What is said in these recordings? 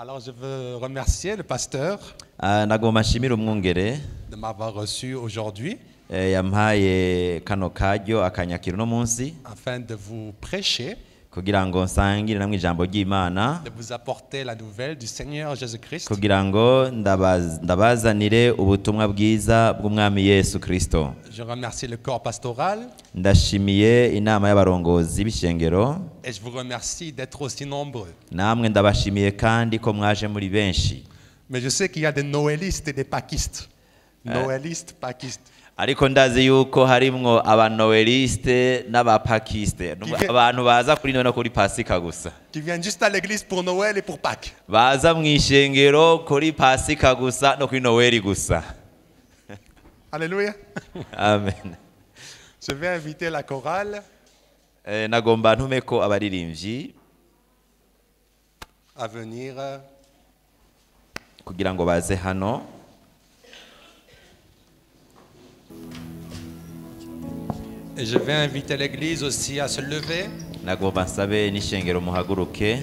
Alors je veux remercier le pasteur nagomba nshimire umwungere de m'avoir reçu aujourd'hui yampaye kano karyo akanyakira no munsi afin de vous prêcher, kugira ngo nsangire namwe ijambo ry'Imana, de vous apporter la nouvelle du Seigneur Jésus-Christ. kugira ngo ndabazanire ubutumwa bwiza bw'umwami Yesu Kristo. Je remercie le corps pastoral Ndashimiye inama y'abarongozi b'ishengero, et je vous remercie d'être aussi nombreux. namwe ndabashimiye kandi ko mwaje muri benshi. Mais je sais qu'il y a des noëlistes et des pakistes. Noëlistes, pakistes. Ariko ndazi yuko harimwo abanoeliste n'abapakiste, abantu baza kuri none kuri Pasika gusa, Qui viennent juste à l'église pour Noël et pour Pâques. baza mw'ishengero kuri Pasika gusa no kuri Noeli gusa. Alléluia. Amen. Je vais inviter la chorale Nagomba ntumeko abaririmbyi à venir. kugira ngo baze hano. Et je vais inviter l'église aussi à se lever Nagomba nsabe n'ishengero muhaguruke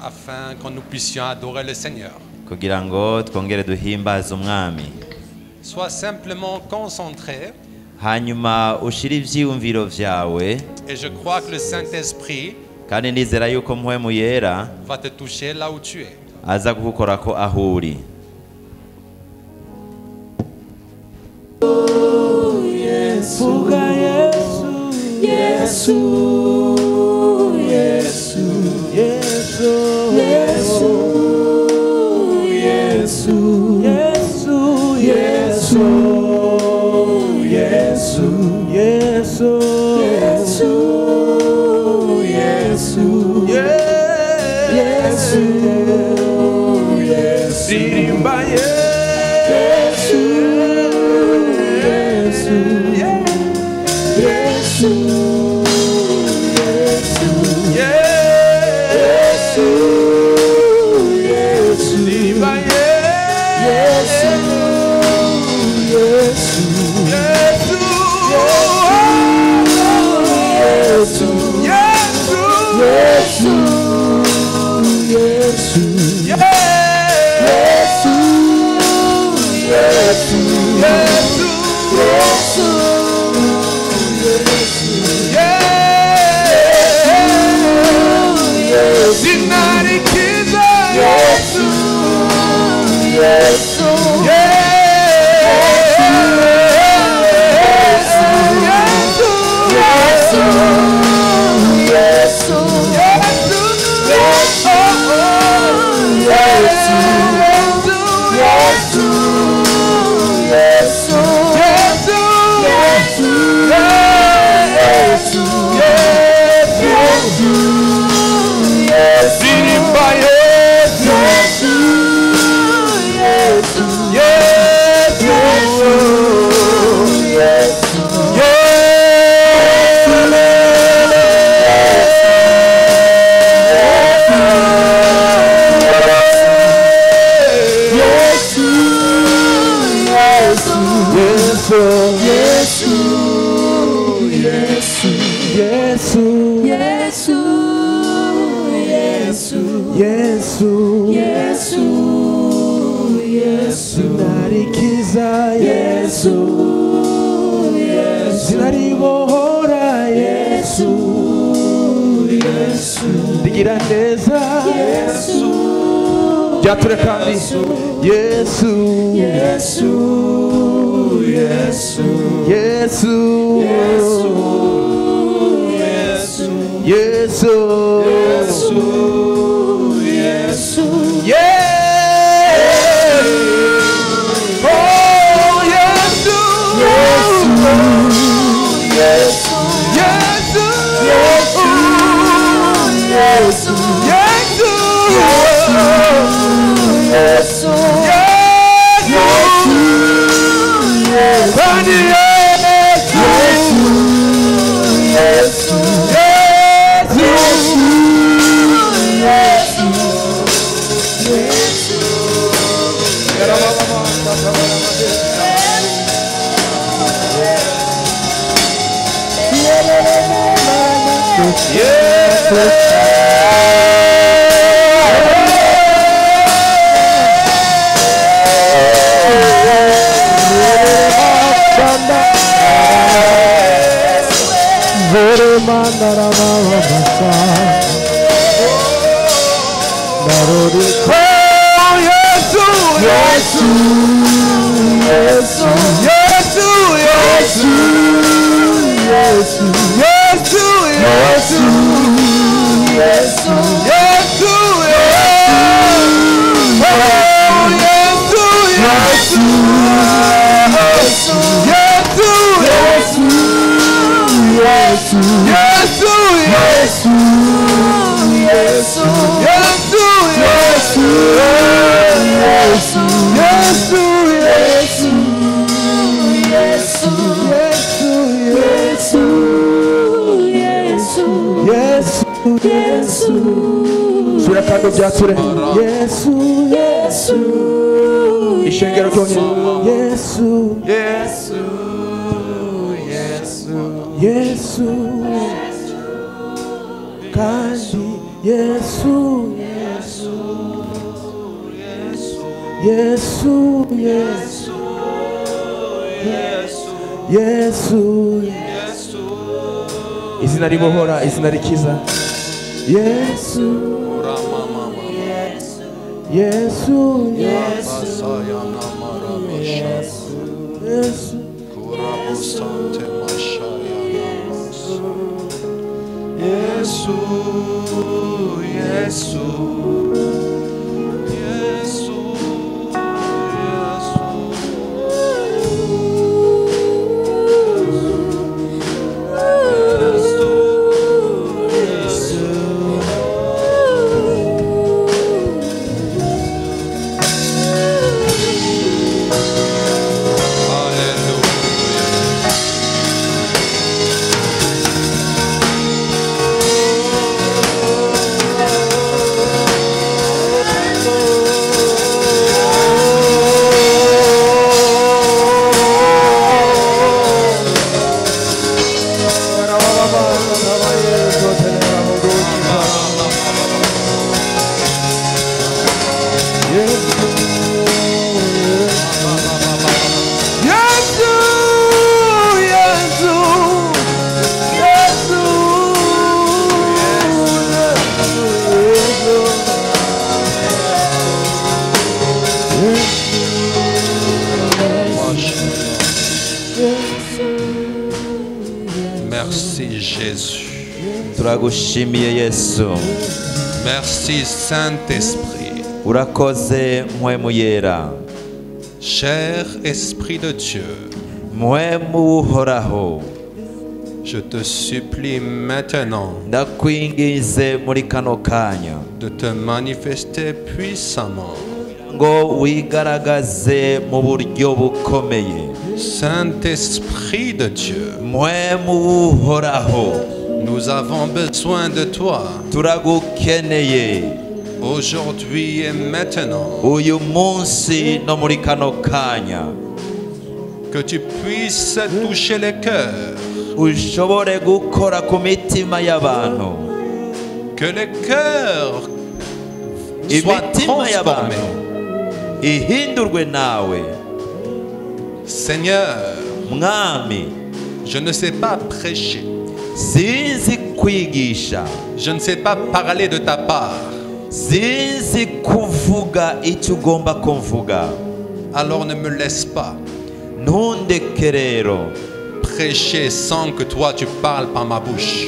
afin que nous puissions adorer le Seigneur. kugira ngo twongere duhimbaze umwami. Sois simplement concentré Hanyuma ushire ivyiyumviro vyawe, et je crois que le Saint-Esprit kandi nizera yuko mpwemu yera va te toucher là où tu es. aza kugukorako aho uri. Yeah. izina ribohora, izina rikiza. Yesu, Yesu, Merci Jésus. turagushimiye Yesu. Merci Saint-Esprit. Urakoze mpwemu yera. Cher Esprit de Dieu, mpwemu uhoraho, je te supplie maintenant ndakwingize muri kano kanya de te manifester puissamment. ngo wigaragaze mu buryo bukomeye. Saint-Esprit de Dieu, mpwemu uhoraho, nous avons besoin de toi turagukeneye aujourd'hui et maintenant. uyu munsi no muri kano kanya. Que tu puisses toucher les cœurs. ushobore gukora ku mitima y'abantu. Que les cœurs soient imitima y'abantu transformés. ihindurwe nawe. Seigneur, mwami, je ne sais pas prêcher. sinzi kwigisha, Je ne sais pas parler de ta part. sinzi kuvuga icyo ugomba kumvuga. Alors ne me laisse pas ntundeke rero, prêcher sans que toi tu parles par ma bouche.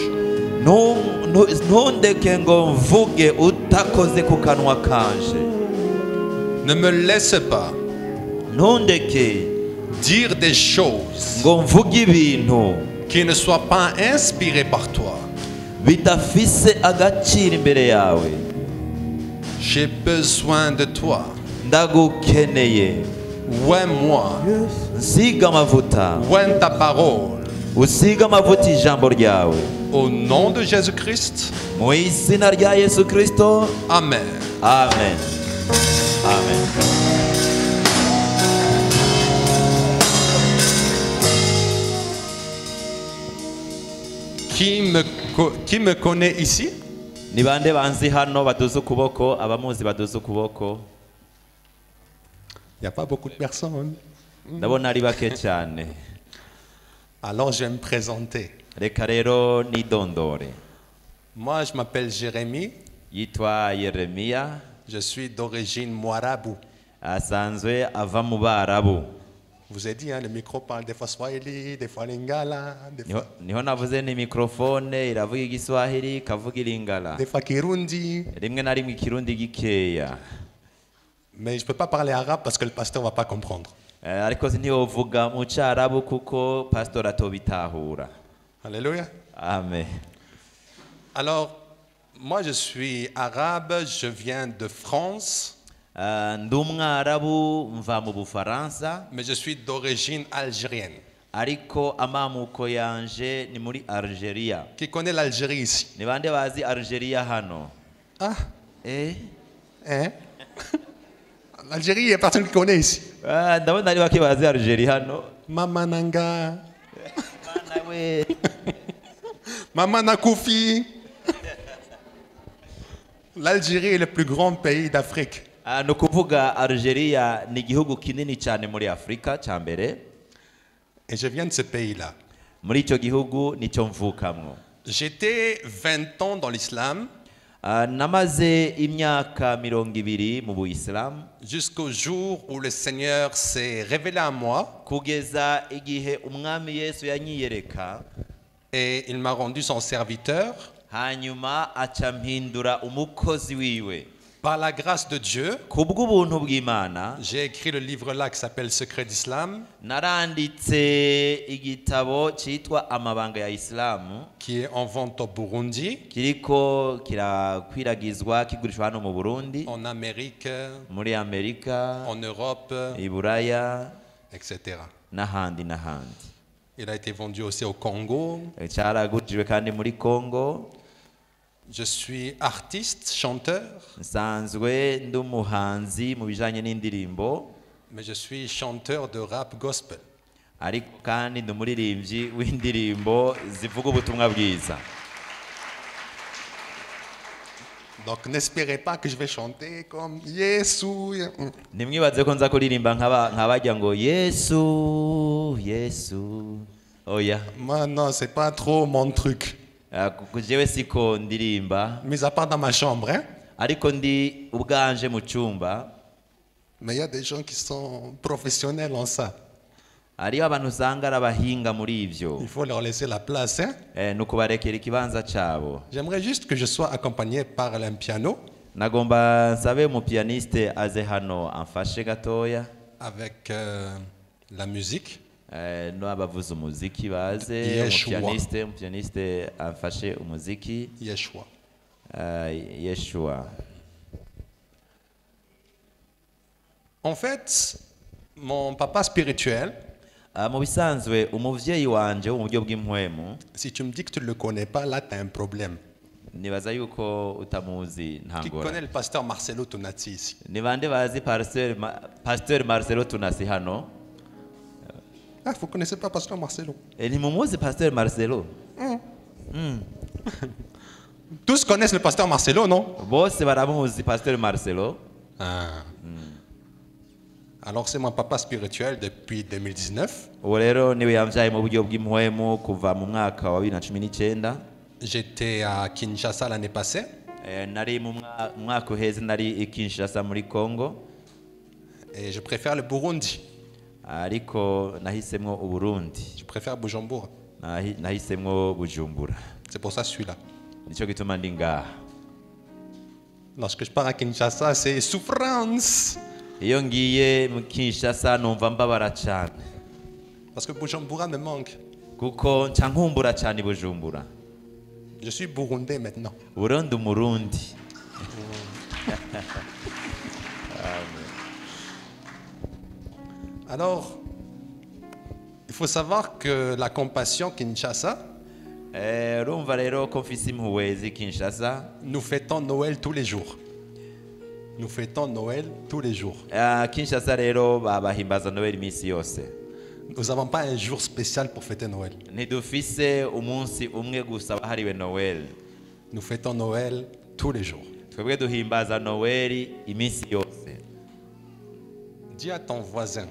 ntundeke ngo mvuge utakoze ku kanwa kanje. Ne me laisse pas ntundeke dire des choses ngo mvuge ibintu qui ne soient pas inspirées par toi. bidafise agaciro imbere yawe. J'ai besoin de toi. ndagukeneye. Oins-moi. nsiga amavuta, Oins ta parole. usiga amavuta ijambo ryawe. Au nom de Jésus-Christ. mu izina rya Yesu Kristo. Amen. Amen. Amen. Qui me connaît ici? Ni bande banzi hano baduze ukuboko, abamuzi baduze ukuboko. Il n'y a pas beaucoup de personnes. Ndabona ari bake cyane. Alors je vais me présenter. reka rero nidondore. Moi, je m'appelle Jérémie. Yitwa Yeremiya, Je suis d'origine Mwarabu. asanzwe ava mu Barabu. Je vous ai dit, hein, le micro parle des fois Swahili, des fois Lingala, Niho navuze ni mikrofone iravuga igiswahili ikavuga ilingala. des fois Kirundi. Rimwe na rimwe ikirundi gikeya. Mais je ne peux pas parler arabe parce que le pasteur ne va pas comprendre. Ariko ntiyovuga mu Cyarabu kuko pastor atobitahura. Alléluia. Amen. Alors, moi je suis arabe, je viens de France, Ndi umwarabu mva mu Bufaransa, mais je suis d'origine algérienne. ariko amamuko yanje ni muri Algeria. Qui connaît l'Algérie ici? Ni bande bazi Algeria hano? Ah, Eh? hein? L'Algérie, il n'y a personne qui connaît ici. Ndabona ari bake bazi Algeria hano. Mamananga, Mana we. Mamana Koufi. L'Algérie est le plus grand pays d'Afrique. No kuvuga Algeria ni igihugu kinini cyane muri Afrika cya mbere. Et je viens de ce pays-là. Muri icyo gihugu nicyo mvukamwo. J'étais 20 ans dans l'islam Namaze imyaka 20 mu Buyisilamu jusqu'au jour où le Seigneur s'est révélé à moi kugeza igihe umwami Yesu yanyiyereka, et il m'a rendu son serviteur. hanyuma aca mpindura umukozi wiwe. Par la grâce de Dieu, Kubw'ubuntu bw'Imana j'ai écrit le livre là qui s'appelle Secret d'Islam, naranditse igitabo cyitwa Amabanga ya Islamu, qui est en vente au Burundi, kiriko kirakwiragizwa kigurishwa hano mu Burundi, en Amérique, muri Amerika, en Europe, i Buraya etc. n'ahandi. Il a été vendu aussi au Congo. Cyaragujijwe kandi muri Congo. Je suis artiste, chanteur, Nsanzwe ndi umuhanzi mu bijanye n'indirimbo, mais je suis chanteur de rap gospel. ariko kandi ndi umuririmbyi w'indirimbo zivuga ubutumwa bwiza. Donc n'espérez pas que je vais chanter comme Yesu. Nimwibaze ko nza kuririmba nk'abajya ngo Yesu Yesu. Oya, Moi, non, c'est pas trop mon truc. kuko jewe siko ndirimba, Mis à part dans ma chambre, hein. ariko ndi ubwanje mu cyumba. Mais il y a des gens qui sont professionnels en ça. Hariho abantu usanga ari abahinga muri ivyo. Il faut leur laisser la place, hein. Ni ukubarekera ikibanza cabo. J'aimerais juste que je sois accompagné par un piano Nagomba nsabe umupianiste aze hano amfashe gatoya. avec la musique. No abavuza umuziki baze, Yeshua. umupianiste amfashe umuziki. Yeshua. Yeshua. En fait, mon papa spirituel, Mu bisanzwe umuvyeyi wanje wo mu buryo bw'impwemu, si tu me dis que tu ne le connais pas, là, tu as un problème. nibaza yuko utamuzi Qui ntangora. connaît le pasteur Marcelo Tonazzi ici? Ni bande bazi Pasteur Marcelo Tunasi hano? Ah, vous ne connaissez pas pasteur Marcelo? Ntimumuzi Pasteur Marcelo? Tous connaissent le pasteur Marcelo, non? Bose baramuzi Pasteur Marcelo. Ah. Alors c'est mon papa spirituel depuis 2019. Uwo rero niwe yamvyaye mu buryo bw'impwemu kuva mu mwaka wa 2019. J'étais à Kinshasa l'année passée. Nari mu mwaka uheze nari i Kinshasa muri Congo, Et je préfère le Burundi. ariko nahisemwo Uburundi, Je préfère Bujumbura. nahisemwo Bujumbura. C'est pour ça que je suis là. Nico gituma ndi ngaha. Lorsque je pars à Kinshasa, c'est souffrance. Iyo ngiye mu Kinshasa numva mbabara cyane, Parce que Bujumbura me manque. kuko nca nkumbura cyane Bujumbura. Je suis burundais maintenant. Burundi umurundi. Alors, il faut savoir que la compassion Kinshasa, Urumva rero ko mfise impuhwe z'i Kinshasa. nous fêtons Noël tous les jours. Nous fêtons Noël tous les jours. Kinshasa rero bahimbaza Noel iminsi yose. Nous n'avons pas un jour spécial pour fêter Noël. Ntidufise umunsi umwe gusa wahariwe Noel. Nous fêtons Noël tous les jours. Twebwe duhimbaza Noel iminsi yose. Dis à ton voisin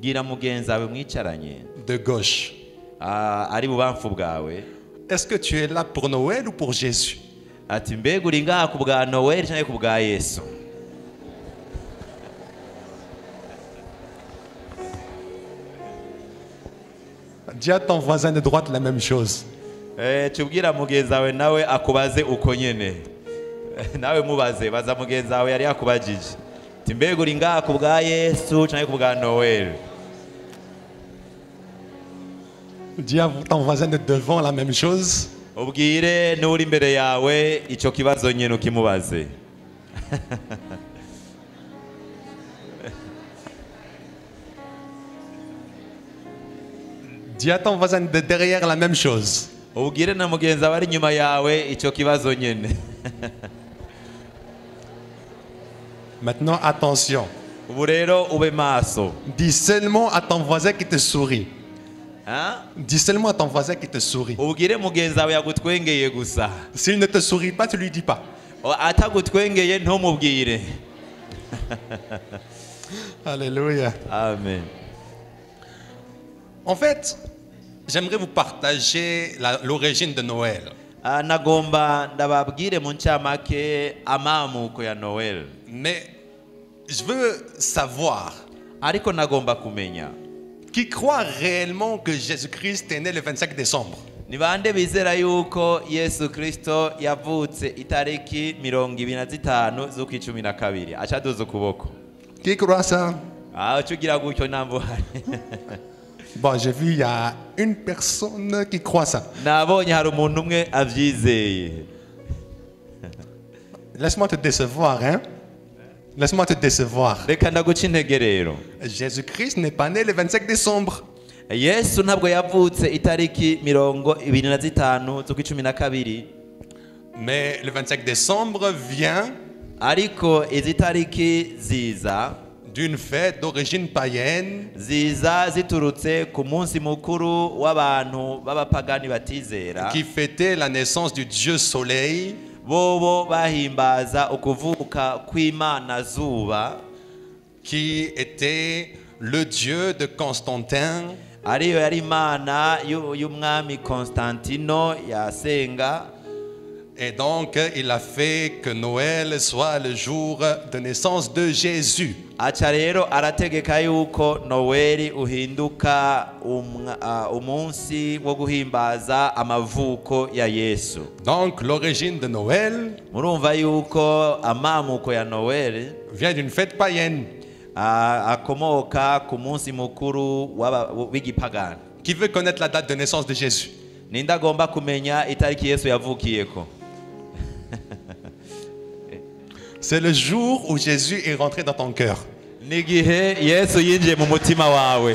Bwira mugenzi wawe mwicaranye de gauche, ari bubamfu bwawe est-ce que tu es là pour Noël ou pour Jésus? ati mbega uri ngaha ku bwa Noel cyangwa ku bwa Yesu. Dis à ton voisin de droite la même chose. Tubwira mugenzi wawe nawe akubaze uko nyene. Nawe mubaze baza mugenzi wawe yari yakubajije ati mbega uri ngaha ku bwa Yesu cyangwa ku bwa Noel. Dis à ton voisin de devant la même chose. Ubwire n'uri imbere yawe ico kibazo nyene ukimubaze. Dis à ton voisin de derrière la même chose. Ubwire na mugenzi wawe ari inyuma yawe ico kibazo nyene. Maintenant, attention. Ubu rero ube maso. Dis seulement à ton voisin qui te sourit. Hein? Dis seulement à ton voisin qui te sourit. Ubwire mugenzi wawe yagutwengeye gusa. S'il ne te sourit pas, tu lui dis pas. Atagutwengeye ntumubwire. Alléluia. Amen. En fait, j'aimerais vous partager l'origine de Noël. Nagomba ndababwire mu ncamake amamuko ya Noel. Mais je veux savoir Ariko nagomba kumenya qui croit réellement que Jésus-Christ est né le 25 décembre. ni bande bizera yuko Yesu Kristo yavutse itariki 25 z'ukwicumi na kabiri. Acha duze ukuboko. Qui croit ça? Ucugira gutyo nambo hari. Bon, j'ai vu, il y a une personne qui croit ça. Nabonye hari umuntu umwe avyizeye. Laisse-moi te décevoir, hein? Laisse-moi te décevoir. Reka ndaguca intege rero. Jésus-Christ n'est pas né le 25 décembre. Yesu ntabwo yavutse itariki 25 z'ukwicumi na kabiri. Mais le 25 décembre vient Ariko izi tariki ziza d'une fête d'origine païenne ziza ziturutse ku munsi mukuru w'abantu b'abapagani batizera qui fêtait la naissance du Dieu Soleil, bobo bahimbaza ukuvuka kw'Imana zuba, qui était le Dieu de Constantin, ariyo yari Imana y'umwami Constantino yasenga. et donc il a fait que Noël soit le jour de naissance de Jésus. Aca rero arategeka yuko Noeli uhinduka umunsi wo guhimbaza amavuko ya Yesu. Donc l'origine de Noël Murumva yuko amamuko ya Noel vient d'une fête païenne. Akomoka ku munsi mukuru w'igipagani. Qui veut connaître la date de naissance de Jésus? Ninde agomba kumenya itariki Yesu yavukiyeko? C'est le jour où Jésus est rentré dans ton cœur. Nigihe Yesu yinjiye mu mutima wawe.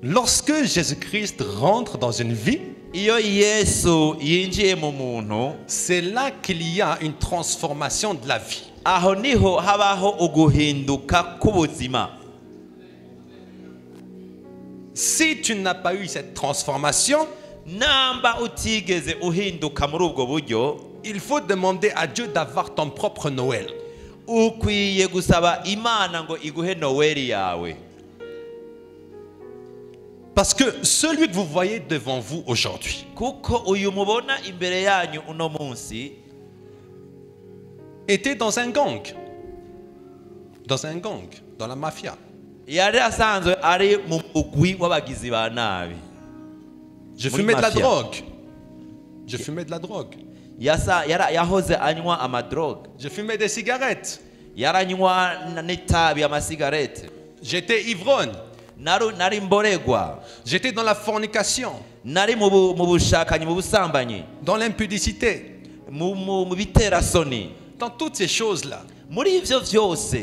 Lorsque Jésus-Christ rentre dans une vie, Iyo Yesu yinjiye mu muntu, c'est là qu'il y a une transformation de la vie. aho niho habaho uguhinduka k'ubuzima. Si tu n'as pas eu cette transformation, Namba utigeze uhinduka muri ubwo buryo, il faut demander à Dieu d'avoir ton propre Noël. ukwiye gusaba Imana ngo iguhe Noeli yawe. Parce que celui que vous voyez devant vous aujourd'hui Kuko uyu mubona imbere yanyu uno munsi était dans un gang. Dans un gang, dans la mafia. yari asanzwe ari mu mugwi w'abagizi ba nabi. Je Muri fumais de la mafia. drogue. Je fumais de la drogue. Yahoze anywa amadrogue. Je fumais des cigarettes. Yaranywa n'itabi amasigarete. J'étais ivrogne. Nari mboregwa. J'étais dans la fornication, Nari mu bushakanyi mu busambanyi. dans l'impudicité, Mu biterasoni. dans toutes ces choses-là. Muri ivyo vyose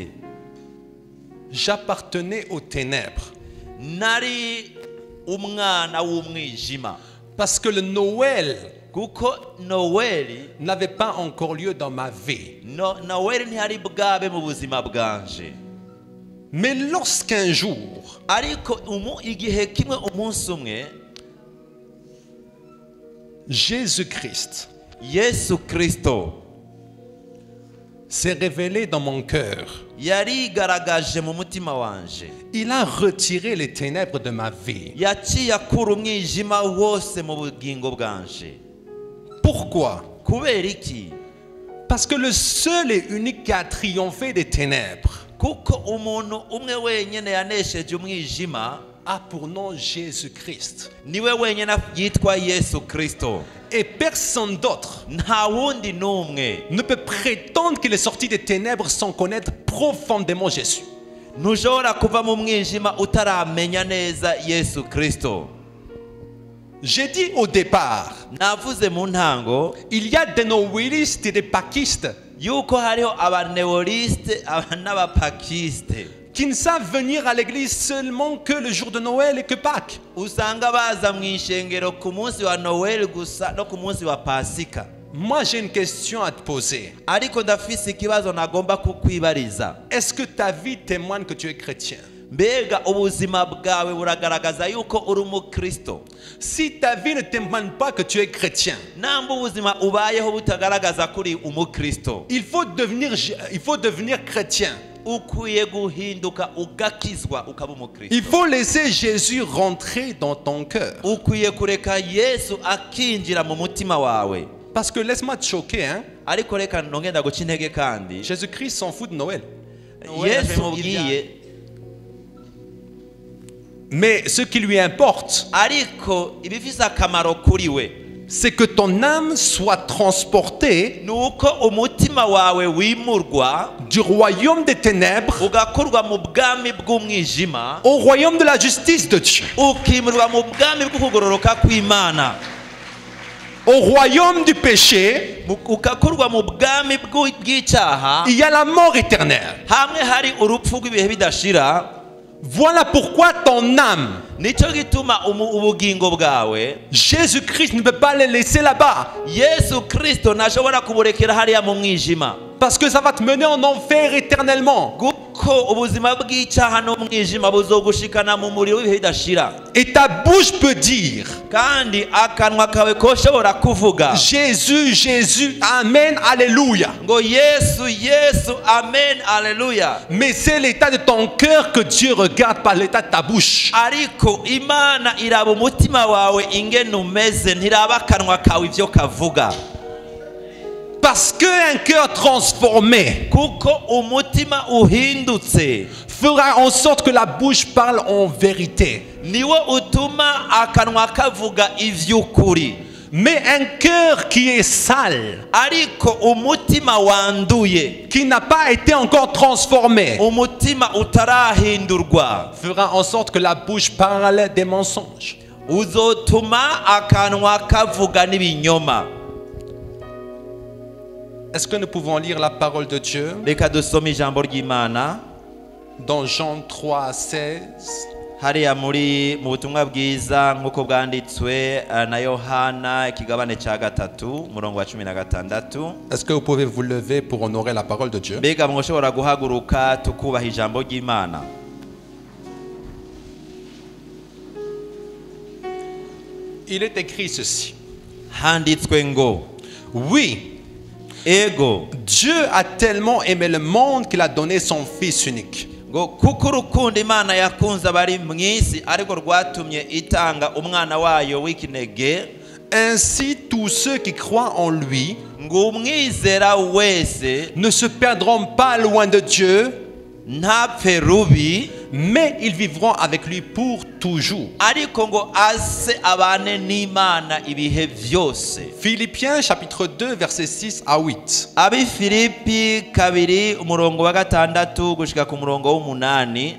J'appartenais aux ténèbres. nari umwana w'umwijima. Parce que le Noël Kuko Noeli n'avait pas encore lieu dans ma vie. Noeli ntihari bwabe mu buzima bwanje. Mais lorsqu'un jour, Ariko igihe kimwe umunsi umwe Jésus-Christ Yesu Kristo s'est révélé dans mon cœur. yarigaragaje mu mutima wanje. Il a retiré les ténèbres de ma vie. Yaciye akura umwijima wose mu bugingo bwanje. Pourquoi? Kubera iki? Parce que le seul et unique qui a triomphé des ténèbres kuko umuntu umwe wenyene yanesheje umwijima a pour nom Jésus-Christ. niwe wenyene yitwa Yesu Kristo. Et personne d'autre Nta wundi n'umwe ne peut prétendre qu'il est sorti des ténèbres sans connaître profondément Jésus. ntushobora kuva mu mwijima utaramenya neza Yesu Kristo. J'ai dit au départ, Navuze mu ntango il y a des noélistes et des pakistes yuko hariho abaneoliste n'abapakiste qui ne savent venir à l'église seulement que le jour de Noël et que Pâques. usanga baza mu ishengero ku munsi wa Noel gusa no ku munsi wa Pasika. Moi, j'ai une question à te poser. Ariko ndafise ikibazo nagomba kukwibariza. Est-ce que ta vie témoigne que tu es chrétien? Mbega ubuzima bwawe buragaragaza yuko uri umukristo? Si ta vie ne témoigne pas que tu es chrétien, Namba ubuzima ubayeho butagaragaza kuri umukristo, il faut devenir chrétien. ukwiye guhinduka ugakizwa ukaba umukristo. Il faut laisser Jésus rentrer dans ton cœur. Ukwiye kureka Yesu akinjira mu mutima wawe. Parce que laisse-moi te choquer, hein? Ariko reka nongenda guca intege kandi Jésus-Christ s'en fout de Noël. Yesu mubwiye, Mais ce qui lui importe, ariko ibifise akamaro kuri we c'est que ton âme soit transportée nuko umutima wawe wimurwa du royaume des ténèbres ugakurwa mu bwami bw'umwijima au royaume de la justice de Dieu, ukimurwa mu bwami bw'ukugororoka kw'Imana, au royaume du péché. ugakurwa mu bwami bw'icyaha, Il y a la mort éternelle. hamwe hari urupfu rw'ibihe bidashira. Voilà pourquoi ton âme, Nicyo gituma ubugingo bwawe Jésus-Christ ne peut pas le laisser là-bas. Yesu Kristo ntashobora kuburekera hariya mu mwijima, Parce que ça va te mener en enfer éternellement. kuko ubuzima bw'icyaha n'umwijima buzogushikana mu muriro w'ibihe bidashira. Et ta bouche peut dire, Kandi akanwa kawe koshobora kuvuga Jésus, Jésus, Amen, Alléluia. ngo Yesu Yesu, amen, aleluya. Mais c'est l'état de ton cœur que Dieu regarde, pas l'état de ta bouche. Ariko Imana iraba umutima wawe ingene umeze, ntiraba akanwa kawe ivyo kavuga. Parce qu'un cœur transformé Kuko umutima uhindutse fera en sorte que la bouche parle en vérité. niwo utuma akanwa kavuga ivy'ukuri. Mais un cœur qui est sale, Ariko umutima wanduye, qui n'a pas été encore transformé, umutima utarahindurwa, fera en sorte que la bouche parle des mensonges. uzotuma akanwa kavuga n'ibinyoma. Est-ce que nous pouvons lire la parole de Dieu Reka dusome ijambo ry'Imana dans Jean 3, 16? hariya mu butumwa bwiza nk'uko bwanditswe na Yohana ikigabane cya 3 umurongo wa 16. Est-ce que vous pouvez vous lever pour honorer la parole de Dieu? Mbega mwoshobora guhaguruka tukubaha ijambo ry'Imana. Il est écrit ceci. Handitswe ngo, Oui, ego Dieu a tellement aimé le monde qu'il a donné son Fils unique. ngo kuko urukundo Imana yakunze abari mu isi ariko rwatumye itanga umwana wayo w'ikinege, Ainsi, tous ceux qui croient en lui ngo umwizera wese ne se perdront pas loin de Dieu, ntapfe rubi, mais ils vivront avec lui pour toujours. ariko ngo ase abane n'Imana ibihe vyose. Philippiens chapitre 2 versets 6 à 8. Abi Filipi 2 umurongo wa 6 gushika ku murongo wa 8.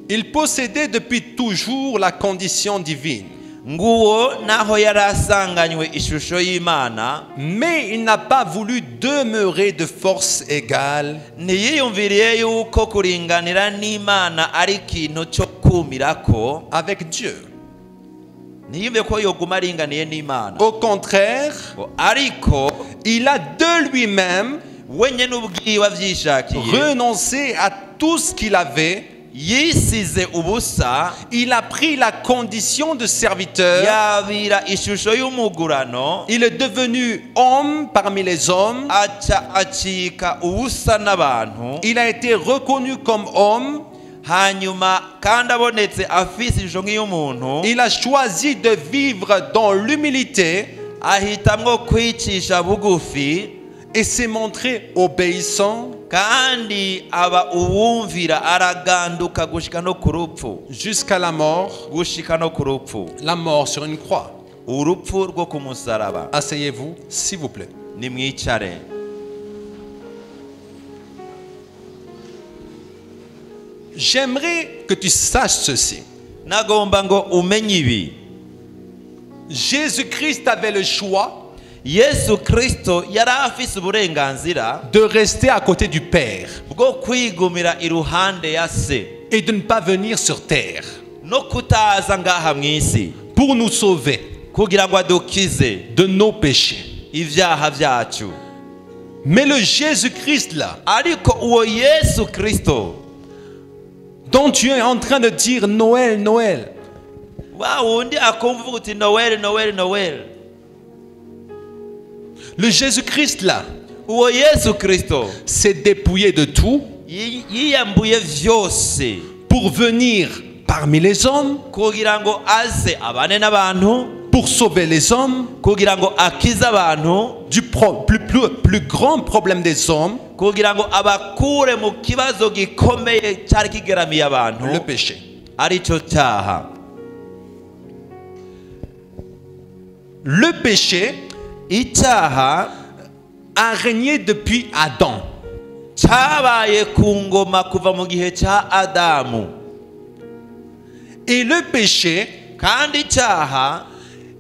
Il possédait depuis toujours la condition divine, Nguwo naho yarasanganywe ishusho y'Imana, mais il n'a pas voulu demeurer de force égale ntiyiyumviriye yuko kuringanira n'Imana ari ikintu cyo kumirako, avec Dieu. ntiyumve ko yoguma aringaniye n'Imana. Au contraire, Ariko il a de lui-même wenyine ubwiwe avyishakiye renoncé à tout ce qu'il avait yisize ubusa, il a pris la condition de serviteur, yabira ishusho y'umugurano, il est devenu homme parmi les hommes, aca acika ubusa n'abantu, il a été reconnu comme homme, hanyuma kandi abonetse afise ishusho nk'iy'umuntu, il a choisi de vivre dans l'humilité ahitamwo kwicisha bugufi, et s'est montré obéissant kandi aba uwumvira, araganduka gushika no ku rupfu, jusqu'à la mort, gushika no ku rupfu, la mort sur une croix. urupfu rwo ku musaraba. Asseyez-vous, s'il vous plaît. Nimwicare. J'aimerais que tu saches ceci. Nagomba ngo umenye ibi. Jésus-Christ avait le choix Yesu Kristo yari afise uburenganzira de rester à côté du Père bwo kwigumira iruhande ya se et de ne pas venir sur terre no kutaza ngaha mw'isi pour nous sauver kugira ngo adukize de nos péchés. ivyaha vyacu. Mais le Jésus-Christ là, Ariko uwo Yesu Kristo dont tu es en train de dire Noël, Noël, wa wundi akumva uvuga uti Noel Noel Noel, le Jésus-Christ là uwo Yesu Kristo s'est dépouillé de tout yiyambuye vyose pour venir parmi les hommes, kugira ngo aze abane n'abantu, pour sauver les hommes kugira ngo akize abantu, du plus grand problème des hommes, kugira ngo abakure mu kibazo gikomeye cyari kigeramiye abantu, le péché. arico cyaha. Le péché Icyaha a régné depuis Adam. cyabaye ku ngoma kuva mu gihe cya Adamu, Et le péché kandi icyaha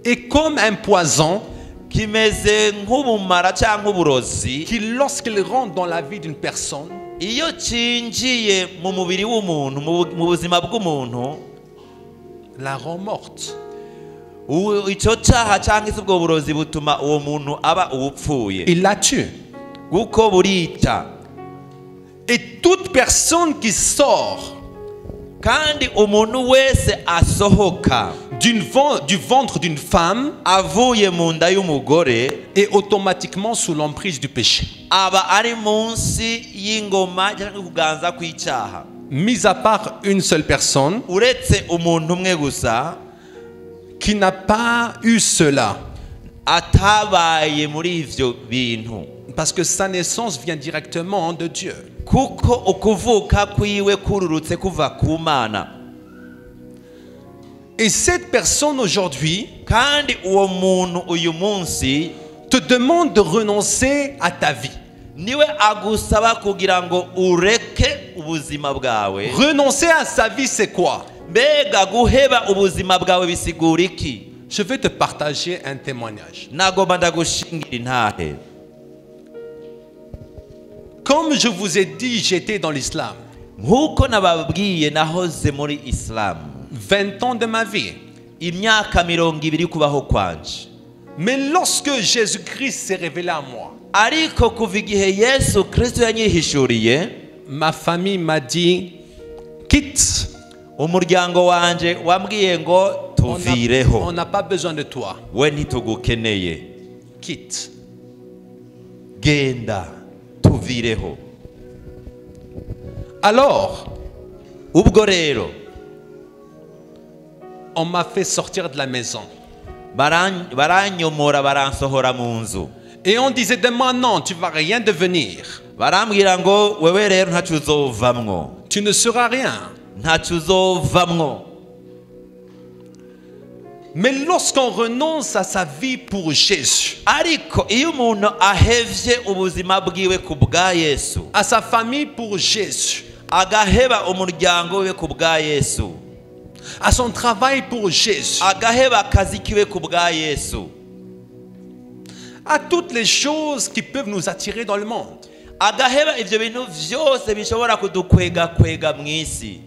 est comme un poison kimeze nk'ubumara cyangwa uburozi, qui, lorsqu'il rentre dans la vie d'une personne, iyo cinjiye mu mubiri w'umuntu, mu buzima bw'umuntu, la rend morte. icyo cyaha cyangwa se ubwo burozi butuma uwo muntu aba uwupfuye, Il la tue. kuko burica. Et toute personne qui sort Kandi umuntu wese asohoka du ventre d'une femme avuye mu nda y'umugore est automatiquement sous l'emprise du péché. aba ari munsi y'ingoma cyangwa kuganza kw'icyaha, Mis à part une seule personne uretse umuntu umwe gusa qui n'a pas eu cela, atabaye muri ivyo bintu, parce que sa naissance vient directement de Dieu. kuko ukuvuka kwiwe kururutse kuva ku Mana. Et cette personne aujourd'hui Kandi uwo muntu uyu munsi te demande de renoncer à ta vie. niwe agusaba kugira ngo ureke ubuzima bwawe. Renoncer à sa vie, c'est quoi? Mbega guheba ubuzima bwawe bisigura iki? Je vais te partager un témoignage. Nagomba ndagushingira intahe. Comme je vous ai dit, j'étais dans l'islam. Nkuko nababwiye nahoze muri Islam 20 ans de ma vie. imyaka 20 kubaho kwanje. Mais lorsque Jésus-Christ s'est révélé à moi, Ariko kuva igihe Yesu Kristo yanyihishuriye, ma famille m'a dit, quitte. umuryango wanje wambwiye ngo On tuvireho, n'a pas besoin de toi. we ntitugukeneye, Quitte. genda tuvireho. Alors, Ubwo rero on m'a fait sortir de la maison. baranyomora baransohora mu nzu, Et on disait de moi, non, tu ne vas rien devenir. barambwira ngo wewe rero ntacu uzovamwo, Tu ne seras rien. ntacu uzovamwo. Mais lorsqu'on renonce à sa vie pour Jésus, Ariko iyo umuntu ahevye ubuzima bwiwe ku bwa Yesu, à sa famille pour Jésus, agaheba umuryango we ku bwa Yesu, à son travail pour Jésus, agaheba akazi kiwe ku bwa Yesu, à toutes les choses qui peuvent nous attirer dans le monde, agaheba ivyo bintu vyose bishobora kudukwega kwega mw'isi,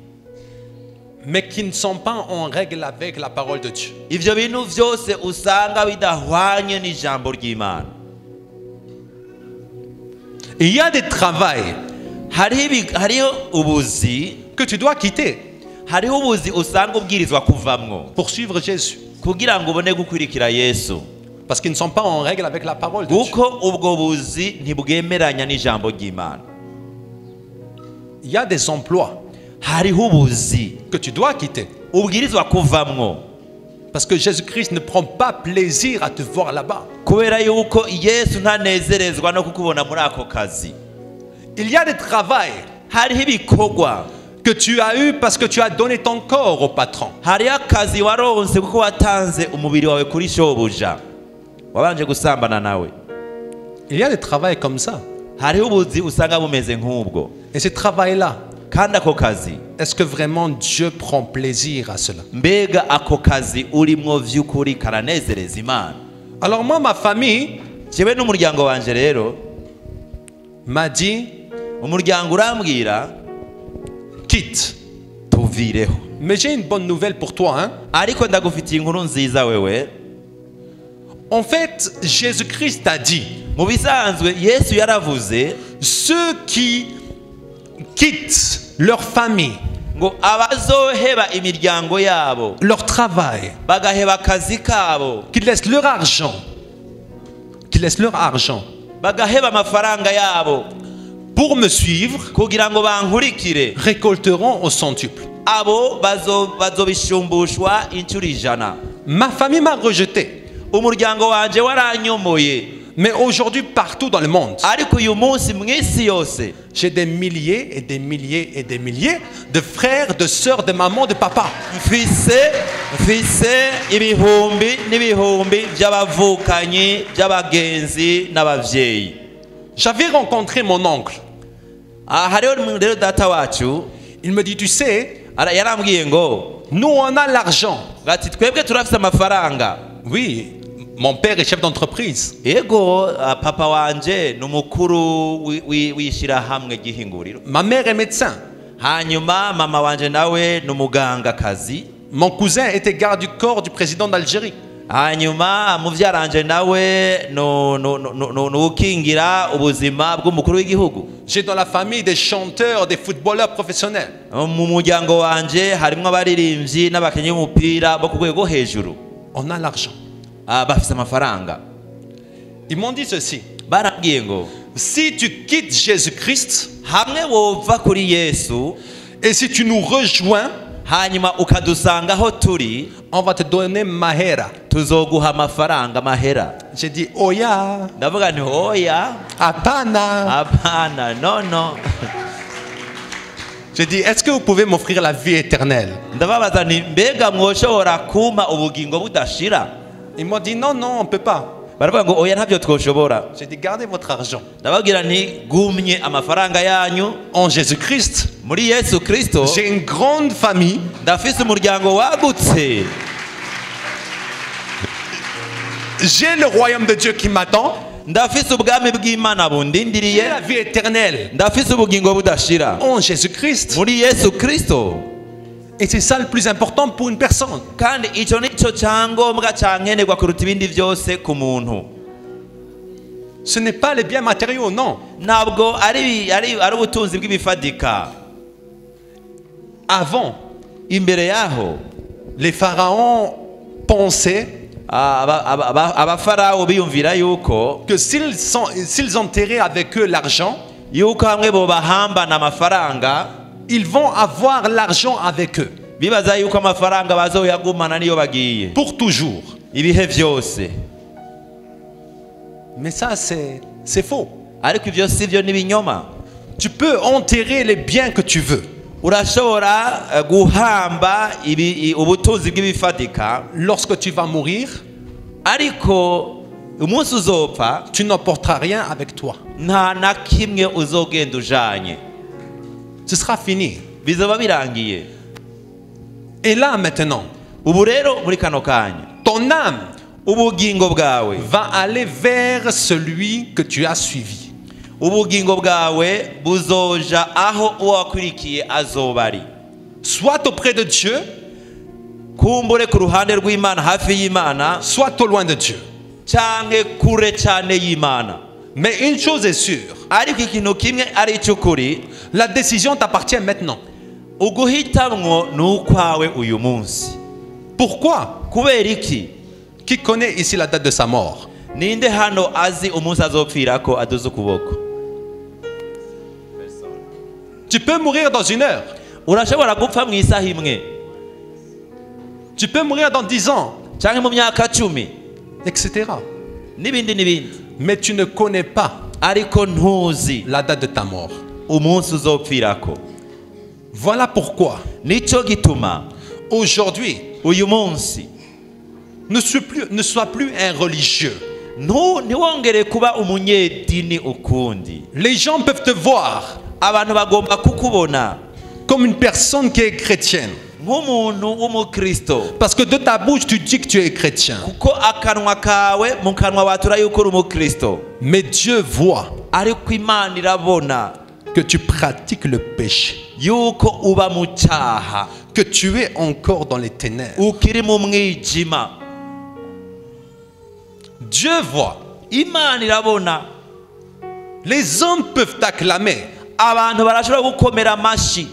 mais qui ne sont pas en règle avec la parole de Dieu. ivyo bintu vyose usanga bidahwanye n'ijambo ry'Imana. Il y a des travails hariho ubuzi que tu dois quitter hariho ubuzi usanga ubwirizwa kuvamwo pour suivre Jésus. kugira ngo ubone gukurikira Yesu Parce qu'ils ne sont pas en règle avec la parole de Dieu. kuko ubwo buzi ntibwemeranya n'ijambo ry'Imana. Il y a des emplois Hariho ubuzi que tu dois quitter. ubwirizwa kuvamwo Parce que Jésus-Christ ne prend pas plaisir à te voir là-bas. kubera yuko Yesu ntanezerezwa no kukubona muri ako kazi. Il y a des travails Hariho ibikorwa que tu as eu parce que tu as donné ton corps au patron. hariho akazi waronse kuko watanze umubiri wawe kuri shobuja wabanje gusambana nawe. Il y a des travails comme ça. Hariho ubuzi usanga bumeze nk'ubwo Et ce travail-là, kandi ako kazi est-ce que vraiment Dieu prend plaisir à cela? mbega ako kazi urimwo vy'ukuri karanezereza Imana? Alors moi, ma famille jewe n'umuryango wanje rero m'a dit, umuryango urambwira quitte. tuvireho. Mais j'ai une bonne nouvelle pour toi. Hein? Ariko ndagufitiye inkuru nziza wewe. En fait, Jésus-Christ a dit, Mu bisanzwe Yesu yaravuze ceux qui quittent leur famille, ngo abazoheba imiryango yabo leur travail, bagaheba akazi kabo qui laissent leur argent, bagaheba amafaranga yabo pour me suivre, kugira ngo bankurikire, récolteront au centuple. abo bazobishumbushwa inshuro 100. Ma famille m'a rejeté. Umuryango wanje waranyomoye, Mais aujourd'hui, partout dans le monde, ariko uyu munsi mw'isi yose j'ai des milliers et des milliers et des milliers de frères, de sœurs, de mamans, de papas. mfise ibihumbi n'ibihumbi by'abavukanyi by'abagenzi n'abavyeyi. J'avais rencontré mon oncle. Hariho rero data wacu Il me dit, tu sais, yarambwiye ngo nous on a l'argent. ati twebwe turafise amafaranga. Oui, mon père est chef d'entreprise. Ego papa wanje n'umukuru w'ishirahamwe ry'ihinguriro. Ma mère est médecin. Hanyuma mama wanje nawe n'umugangakazi. Mon cousin était garde du corps du président d'Algérie. Hanyuma muvyaranje nawe n'ukingira ubuzima bw'umukuru w'igihugu. J'ai dans la famille des chanteurs, des footballeurs professionnels. Mu muryango wanje harimwo abaririmbyi n'abakinyi b'umupira bo ku rwego hejuru. On a l'argent. Bafise amafaranga. Ils m'ont dit ceci. Barambwiye ngo Si tu quittes Jésus-Christ hamwe wova kuri Yesu et si tu nous rejoins, hanyuma ukadusanga aho turi, on va te donner mahera. tuzoguha amafaranga mahera. J'ai dit, oya, Ndavuga nti oya, apana. apana, no. J'ai dit, est-ce que vous pouvez m'offrir la vie éternelle? Ndababaza nti mbega mwoshobora kumpa ubugingo budashira? Ils m'ont dit, non, non, on ne peut pas. Baravuga ngo oya ntabyo twoshobora. J'ai dit, gardez votre argent. Ndababwira nti gumye amafaranga yanyu En Jésus-Christ, muri Yesu Kristo. j'ai une grande famille. Ndafise umuryango wagutse. J'ai le royaume de Dieu qui m'attend. Ndafise ubwami bw'Imana J'ai bundindiriye. la vie éternelle Ndafise ubugingo budashira en Jésus-Christ. muri Yesu Kristo. Et c'est ça le plus important pour une personne. Kandi ico nico cyangombwa cyankenerwa kuruta ibindi byose ku muntu. Ce n'est pas les biens matériaux, non. Ntabwo ari ubutunzi bw'ibifadika. Avant, Imbere yaho les pharaons pensaient abafarawo biyumvira yuko que s'ils enterraient avec eux l'argent, yuko hamwe bo bahambana amafaranga, ils vont avoir l'argent avec eux bibaza yuko amafaranga bazoyagumana niyo bagiye pour toujours. ibihe byose. Mais ça, c'est faux. Ariko ibyo si byo n'ibinyoma. Tu peux enterrer les biens que tu veux. Urashobora guhamba ubutunzi bw'ibifadika, Lorsque tu vas mourir, ariko umunsi uzopfa tu n'emporteras rien avec toi. nta na kimwe uzogenda ujanye, Ce sera fini. bizoba birangiye. Et là, maintenant, Ubu rero muri kano kanya ton âme ubugingo bwawe va aller vers celui que tu as suivi. ubugingo bwawe buzoja aho uwo wakwirikiye azoba ari, Soit auprès de Dieu, kumbure ku ruhande rw'Imana, hafi y'Imana, soit au loin de Dieu. canke kure cane y'Imana. Mais une chose est sûre, ariko ikintu kimwe ari icy'ukuri, la décision t'appartient maintenant. uguhitamwo ni ukwawe uyu munsi. Pourquoi? Kubera iki? Qui connaît ici la date de sa mort? Ninde hano azi umunsi azopfirako aduze ukuboko? Tu peux mourir dans 1 heure. Urashobora gupfa mu isaha imwe, Tu peux mourir dans 10 ans, canke mu myaka 10, etc. n'ibindi n'ibindi. Mais tu ne connais pas Ariko ntuzi la date de ta mort. umunsi uzopfirako. Voilà pourquoi, Nico gituma aujourd'hui, uyu munsi ne sois plus un religieux. ntiwongere kuba umunyedini ukundi. Les gens peuvent te voir Abantu bagomba kukubona comme une personne qui est chrétienne. nk'umuntu w'umukristo, Parce que de ta bouche, tu dis que tu es chrétien. kuko akanwa kawe mu kanwa watura yuko uri umukristo. Mais Dieu voit Ariko Imana irabona que tu pratiques le péché, yuko uba mu cyaha, que tu es encore dans les ténèbres. ukiri mu mwijima. Dieu voit. Imana irabona. Les hommes peuvent t'acclamer. Abantu barashobora gukomera amashi,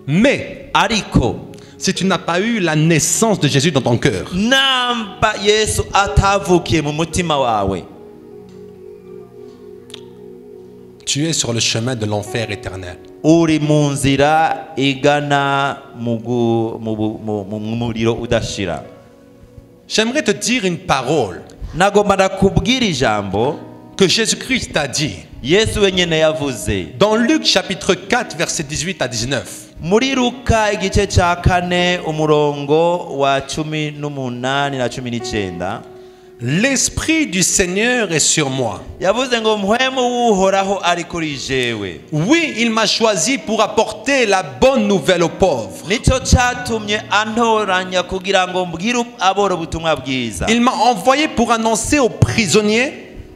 Mais ariko si tu n'as pas eu la naissance de Jésus dans ton cœur, namba Yesu atavukiye mu mutima wawe, tu es sur le chemin de l'enfer éternel. uri mu nzira igana mu muriro udashira. J'aimerais te dire une parole Nagomba ndakubwira ijambo que Jésus-Christ a dit Yesu wenyene yavuze dans Luc chapitre 4 versets 18 à 19. muri Luka igice cya 4 umurongo wa 18 na 19. L'Esprit du Seigneur est sur moi. Yavuze ngo mpwemu w'uhoraho ari kuri jewe. Oui, il m'a choisi pour apporter la bonne nouvelle aux pauvres. Nicyo cyatumye antoranya kugira ngo mbwire aboro ubutumwa bwiza. Il m'a envoyé pour annoncer aux prisonniers.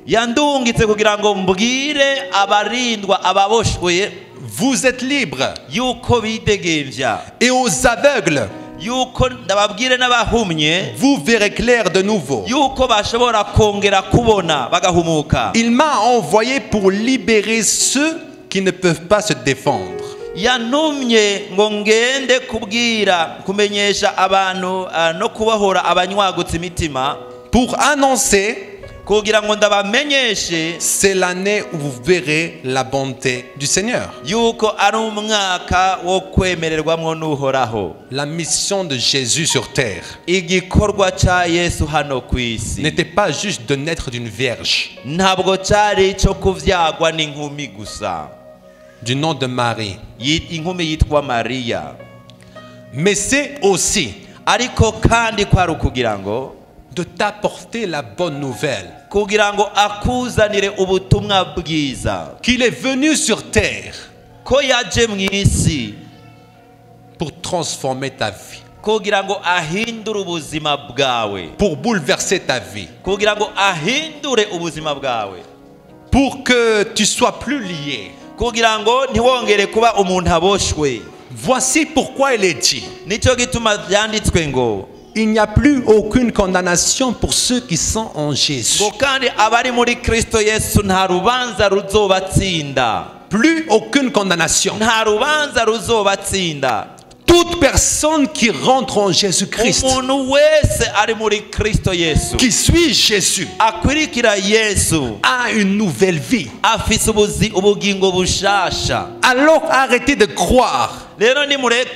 Yandungitse kugira ngo mbwire abarindwa ababoshwe Vous êtes libres. yuko bidegemvya, Et aux aveugles, yuko ndababwire n'abahumye vous verrez clair de nouveau. yuko bashobora kongera kubona bagahumuka. Il m'a envoyé pour libérer ceux qui ne peuvent pas se défendre. Yantumye ngo ngende kubwira kumenyesha abantu no kubahora abanywagutse imitima, Pour annoncer, kugira ngo ndabamenyeshe c'est l'année où vous verrez la bonté du Seigneur. yuko ari umwaka wo kwemererwamwo n'uhoraho. La mission de Jésus sur terre Igikorwa ca Yesu hano ku isi n'était pas juste de naître d'une vierge, ntabwo cyari icyo kuvyagwa n'inkumi gusa, du nom de Marie, inkumi yitwa Mariya, mais c'est aussi ariko kandi kwari ukugira ngo de t'apporter la bonne nouvelle kugira ngo akuzanire ubutumwa bwiza, qu'il est venu sur terre ko yaje mu isi pour transformer ta vie, kugira ngo ahindure ubuzima bwawe, pour bouleverser ta vie, kugira ngo ahindure ubuzima bwawe, pour que tu sois plus lié. kugira ngo ntiwongere kuba umuntu aboshwe. Voici pourquoi il est dit, Nicyo gituma byanditswe ngo il n'y a plus aucune condamnation pour ceux qui sont en Jésus. ngo kandi abari muri Kristo Yesu nta rubanza ruzobatsinda, Plus aucune condamnation. nta rubanza ruzobatsinda. Toute personne qui rentre en Jésus-Christ, Umuntu wese ari muri Kristo Yesu, qui suit Jésus, akurikira Yesu, a une nouvelle vie. afise ubugingo bushasha. Alors arrêtez de croire, Rero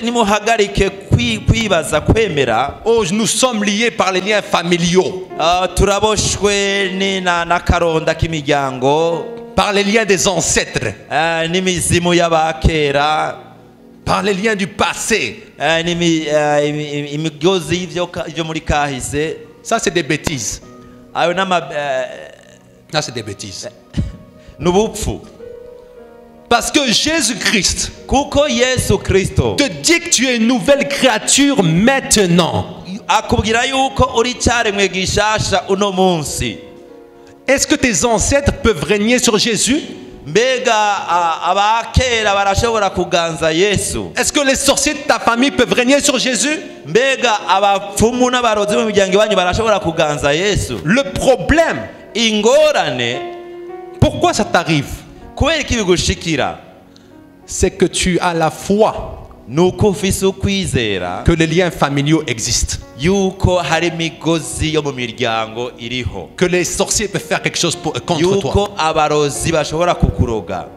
nimuhagarike kwibaza kwemera oh, nous sommes liés par les liens familiaux, turaboshwe n'akaronda k'imiryango, par les liens des ancêtres, n'imizimu y'abakera, par les liens du passé. imigozi y'ivyo muri kahise. Ça, c'est des bêtises. Ayo Ça, c'est des bêtises. n'ubupfu. Parce que Jésus-Christ Kuko Yesu Kristo te dit que tu es une nouvelle créature maintenant. akubwira yuko uri cyaremwe gishasha uno munsi. Est-ce que tes ancêtres peuvent régner sur Jésus? Mbega abakera barashobora kuganza Yesu? Est-ce que les sorciers de ta famille peuvent régner sur Jésus? Mbega abapfumu n'abarozi mu miryango iwanyu barashobora kuganza Yesu? Le problème, Ingorane Pourquoi ça t'arrive? kubera iki bigushikira C'est que tu as la foi nuko ufise ukwizera que les liens familiaux existent. yuko hari imigozi yo mu miryango iriho, Que les sorciers peuvent faire quelque chose contre toi. yuko abarozi bashobora kukuroga.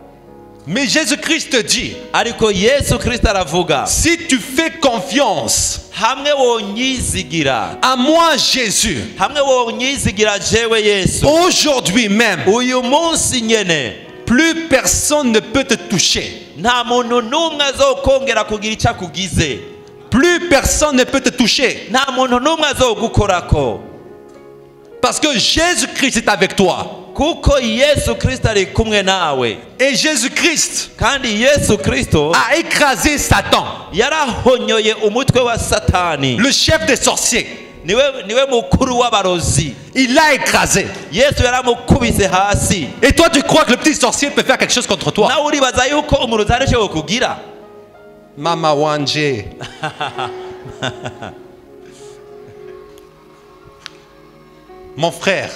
Mais Jésus-Christ te dit, ariko Yesu Kristo aravuga, si tu fais confiance hamwe wonyizigira, à moi Jésus, hamwe wonyizigira jewe Yesu, aujourd'hui même, uyu munsi nyene plus personne ne peut te toucher. nta muntu n'umwe azokongera kugira icyo akugize, Plus personne ne peut te toucher. nta muntu n'umwe azogukorako, Parce que Jésus-Christ est avec toi. kuko Yesu Kristo ari kumwe nawe. Et Jésus-Christ kandi Yesu Kristo a écrasé Satan, yarahonyoye umutwe wa Satani, le chef des sorciers. niwe mukuru w'abarozi. Il l'a écrasé. Yesu yaramukubise hasi. Et toi, tu crois que le petit sorcier peut faire quelque chose contre toi? nawe uribaza yuko umurozi ari cyo kugira? Mama Wanje. Mon frère,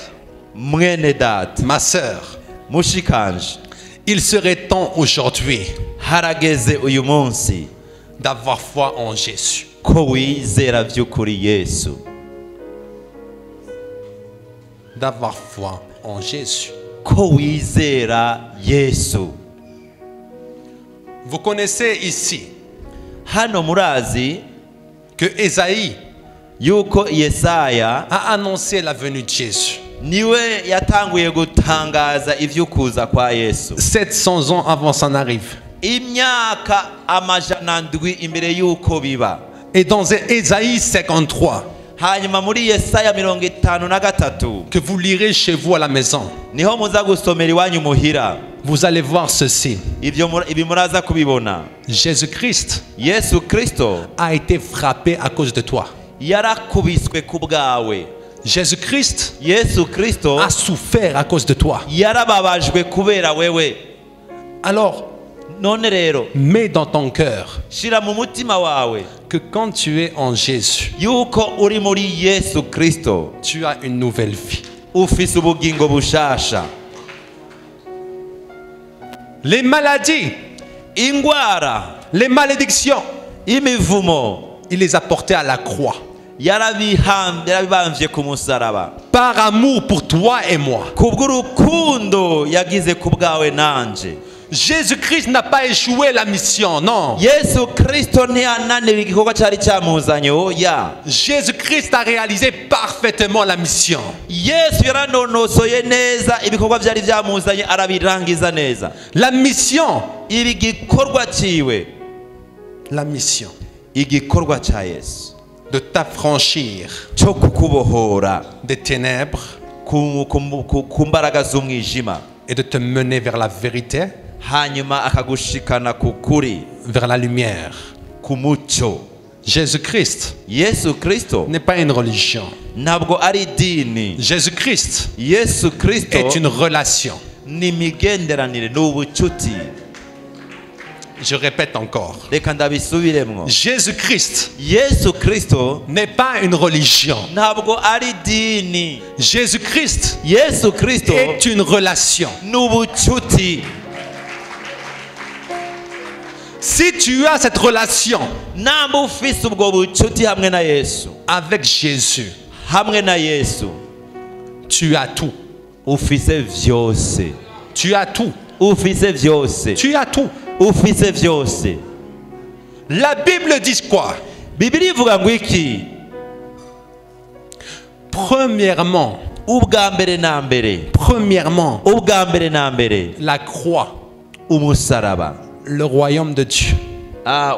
mwene data, ma sœur, mushikanje, il serait temps aujourd'hui harageze uyu munsi d'avoir foi en Jésus. ko wizera by'ukuri Yesu, D'avoir foi en Jésus. ko wizera Yesu. Vous connaissez ici hano murazi que Ésaïe yuko Yesaya a annoncé la venue de Jésus. niwe yatanguye gutangaza ivy'ukuza kwa Yesu 700 ans avant son arrive. imyaka amajana ndwi imbere yuko biba. Et dans Ésaïe 53, hanyuma muri Yesaya 53 que vous lirez chez vous à la maison, niho muza gusomera iwanyu muhira, vous allez voir ceci. ibi muraza kubibona. Jésus-Christ Yesu Kristo a été frappé à cause de toi. yarakubiswe ku bwawe. Jésus-Christ Yesu Kristo a souffert à cause de toi. yarababajwe kubera wewe. Alors, none rero mets dans ton cœur shira mu mutima wawe que quand tu es en Jésus, yuko uri muri Yesu Kristo tu as une nouvelle vie. ufise ubugingo bushasha. Les maladies, ingwara, les malédictions, imivumo il les a portées à la croix. yarabibamvye ku musaraba Par amour pour toi et moi. kubw'urukundo yagize ku bwawe nanje. Jésus-Christ n'a pas échoué la mission, non. Yesu Kristo ntiyananira igikorwa cyari cyamuzanye, oya. Jésus-Christ a réalisé parfaitement la mission. Yesu yaranonosoye neza ibikorwa byari byamuzanye, arabirangiza neza. La mission, ibi gikorwa ciwe, la mission igikorwa ca Yesu de t'affranchir cyo kukubohora des ténèbres ku mbaraga z'umwijima, et de te mener vers la vérité, hanyuma akagushikana ku kuri, vers la lumière. ku mucyo. Jésus-Christ Yesu Kristo n'est pas une religion. ntabwo ari idini. Jésus-Christ Yesu Kristo est une relation. ni imigenderanire, ni ubucuti. Je répète encore. reka ndabisubiremwo. Jésus-Christ Yesu Kristo n'est pas une religion. ntabwo ari idini. Jésus-Christ Yesu Kristo est une relation. ni ubucuti. Si tu as cette relation namba ufise ubwo bucuti hamwe na Yesu, avec Jésus, hamwe na Yesu, tu as tout. ufise vyose. Tu as tout. ufise vyose. Tu as tout. ufise vyose. La Bible dit quoi? Bibiri ivuga ngo iki? Premièrement, ubwa mbere na mbere, premièrement, ubwa mbere na mbere, la croix, umusaraba, le royaume de Dieu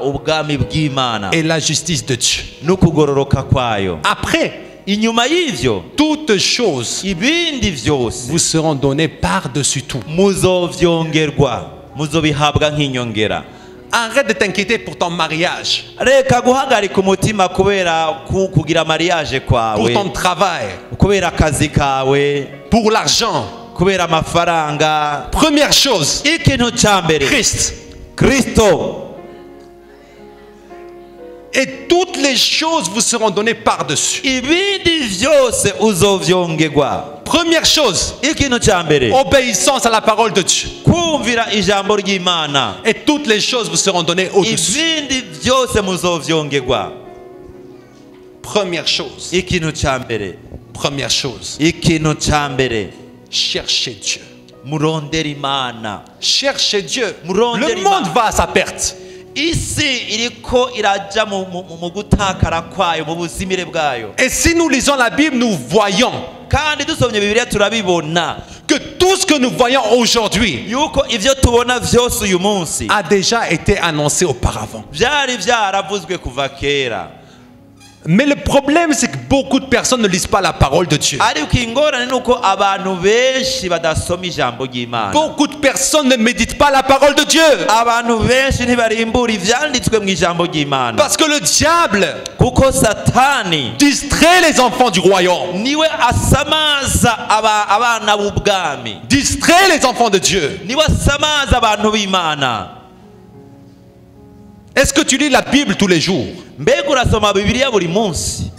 ubwami bw'Imana et la justice de Dieu. n'ukugororoka kwayo. Après, inyuma y'ivyo toutes choses ibindi vyose vous seront données par-dessus tout. muzovyongerwa, muzobihabwa nk'inyongera. Arrête de t'inquiéter pour ton mariage, reka guhagarika umutima kubera kugira mariage pour kwawe, ton travail, kubera akazi kawe, pour l'argent. kubera amafaranga. Première chose, ikintu ca mbere, Christ. Kristo. Et toutes les choses vous seront données par-dessus. ibindi vyose uzovyongerwa. Première chose, ikintu cya mbere obéissance à la parole de Dieu. kumvira ijambo ry'Imana, Et toutes les choses vous seront données au-dessus. ibindi byose muzovyongerwa. Première chose, Ikintu cya mbere, première chose, ikintu cya mbere, cherchez Dieu. murondera Imana. Cherchez Dieu. Murondera Le monde Imana. va à sa perte. Isi iriko iraja mu gutakara kwayo, mu buzimire bwayo. Et si nous lisons la Bible, nous voyons Kandi dusomye Bibiliya turabibona que tout ce que nous voyons aujourd'hui yuko ivyo tubona vyose uyu munsi a déjà été annoncé auparavant. vyari vyaravuzwe kuva kera. Mais le problème, c'est que beaucoup de personnes ne lisent pas la parole de Dieu. Ariko ingorane nuko abantu benshi badasoma ijambo ry'Imana. Beaucoup de personnes ne méditent pas la parole de Dieu. Abantu benshi ntibarimbura ivyanditswe mu ijambo ry'Imana. Parce que le diable Kuko Satani distrait les enfants du royaume, niwe asamaza abana b'ubwami, distrait les enfants de Dieu. niwe asamaza abantu b'Imana. Est-ce que tu lis la Bible tous les jours? Mbega urasoma Bibiliya buri munsi?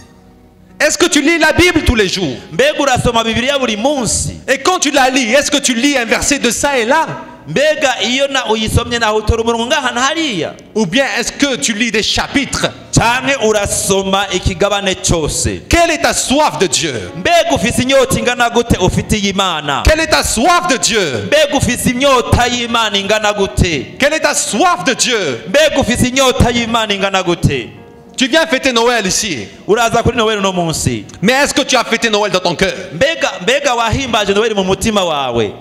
Est-ce que tu lis la Bible tous les jours? Mbega urasoma Bibiliya buri munsi? Et quand tu la lis, est-ce que tu lis un verset de ça et là? Mbega iyo na uyisomye naho utora umurongo ngaha na hariya? Ou bien est-ce que tu lis des chapitres? Canke urasoma ikigabane cyose? Quelle est ta soif de Dieu? Mbega ufise inyota ingana gute ufitiye Imana? Quelle est ta soif de Dieu? Mbega ufise inyota y'Imana ingana gute? Quelle est ta soif de Dieu? Mbega ufise inyota y'Imana ingana gute? Tu viens fêter Noël ici. Uraza kuri Noel no munsi. Mais est-ce que tu as fêté Noël dans ton cœur? Mbega wahimbaje Noel mu mutima wawe?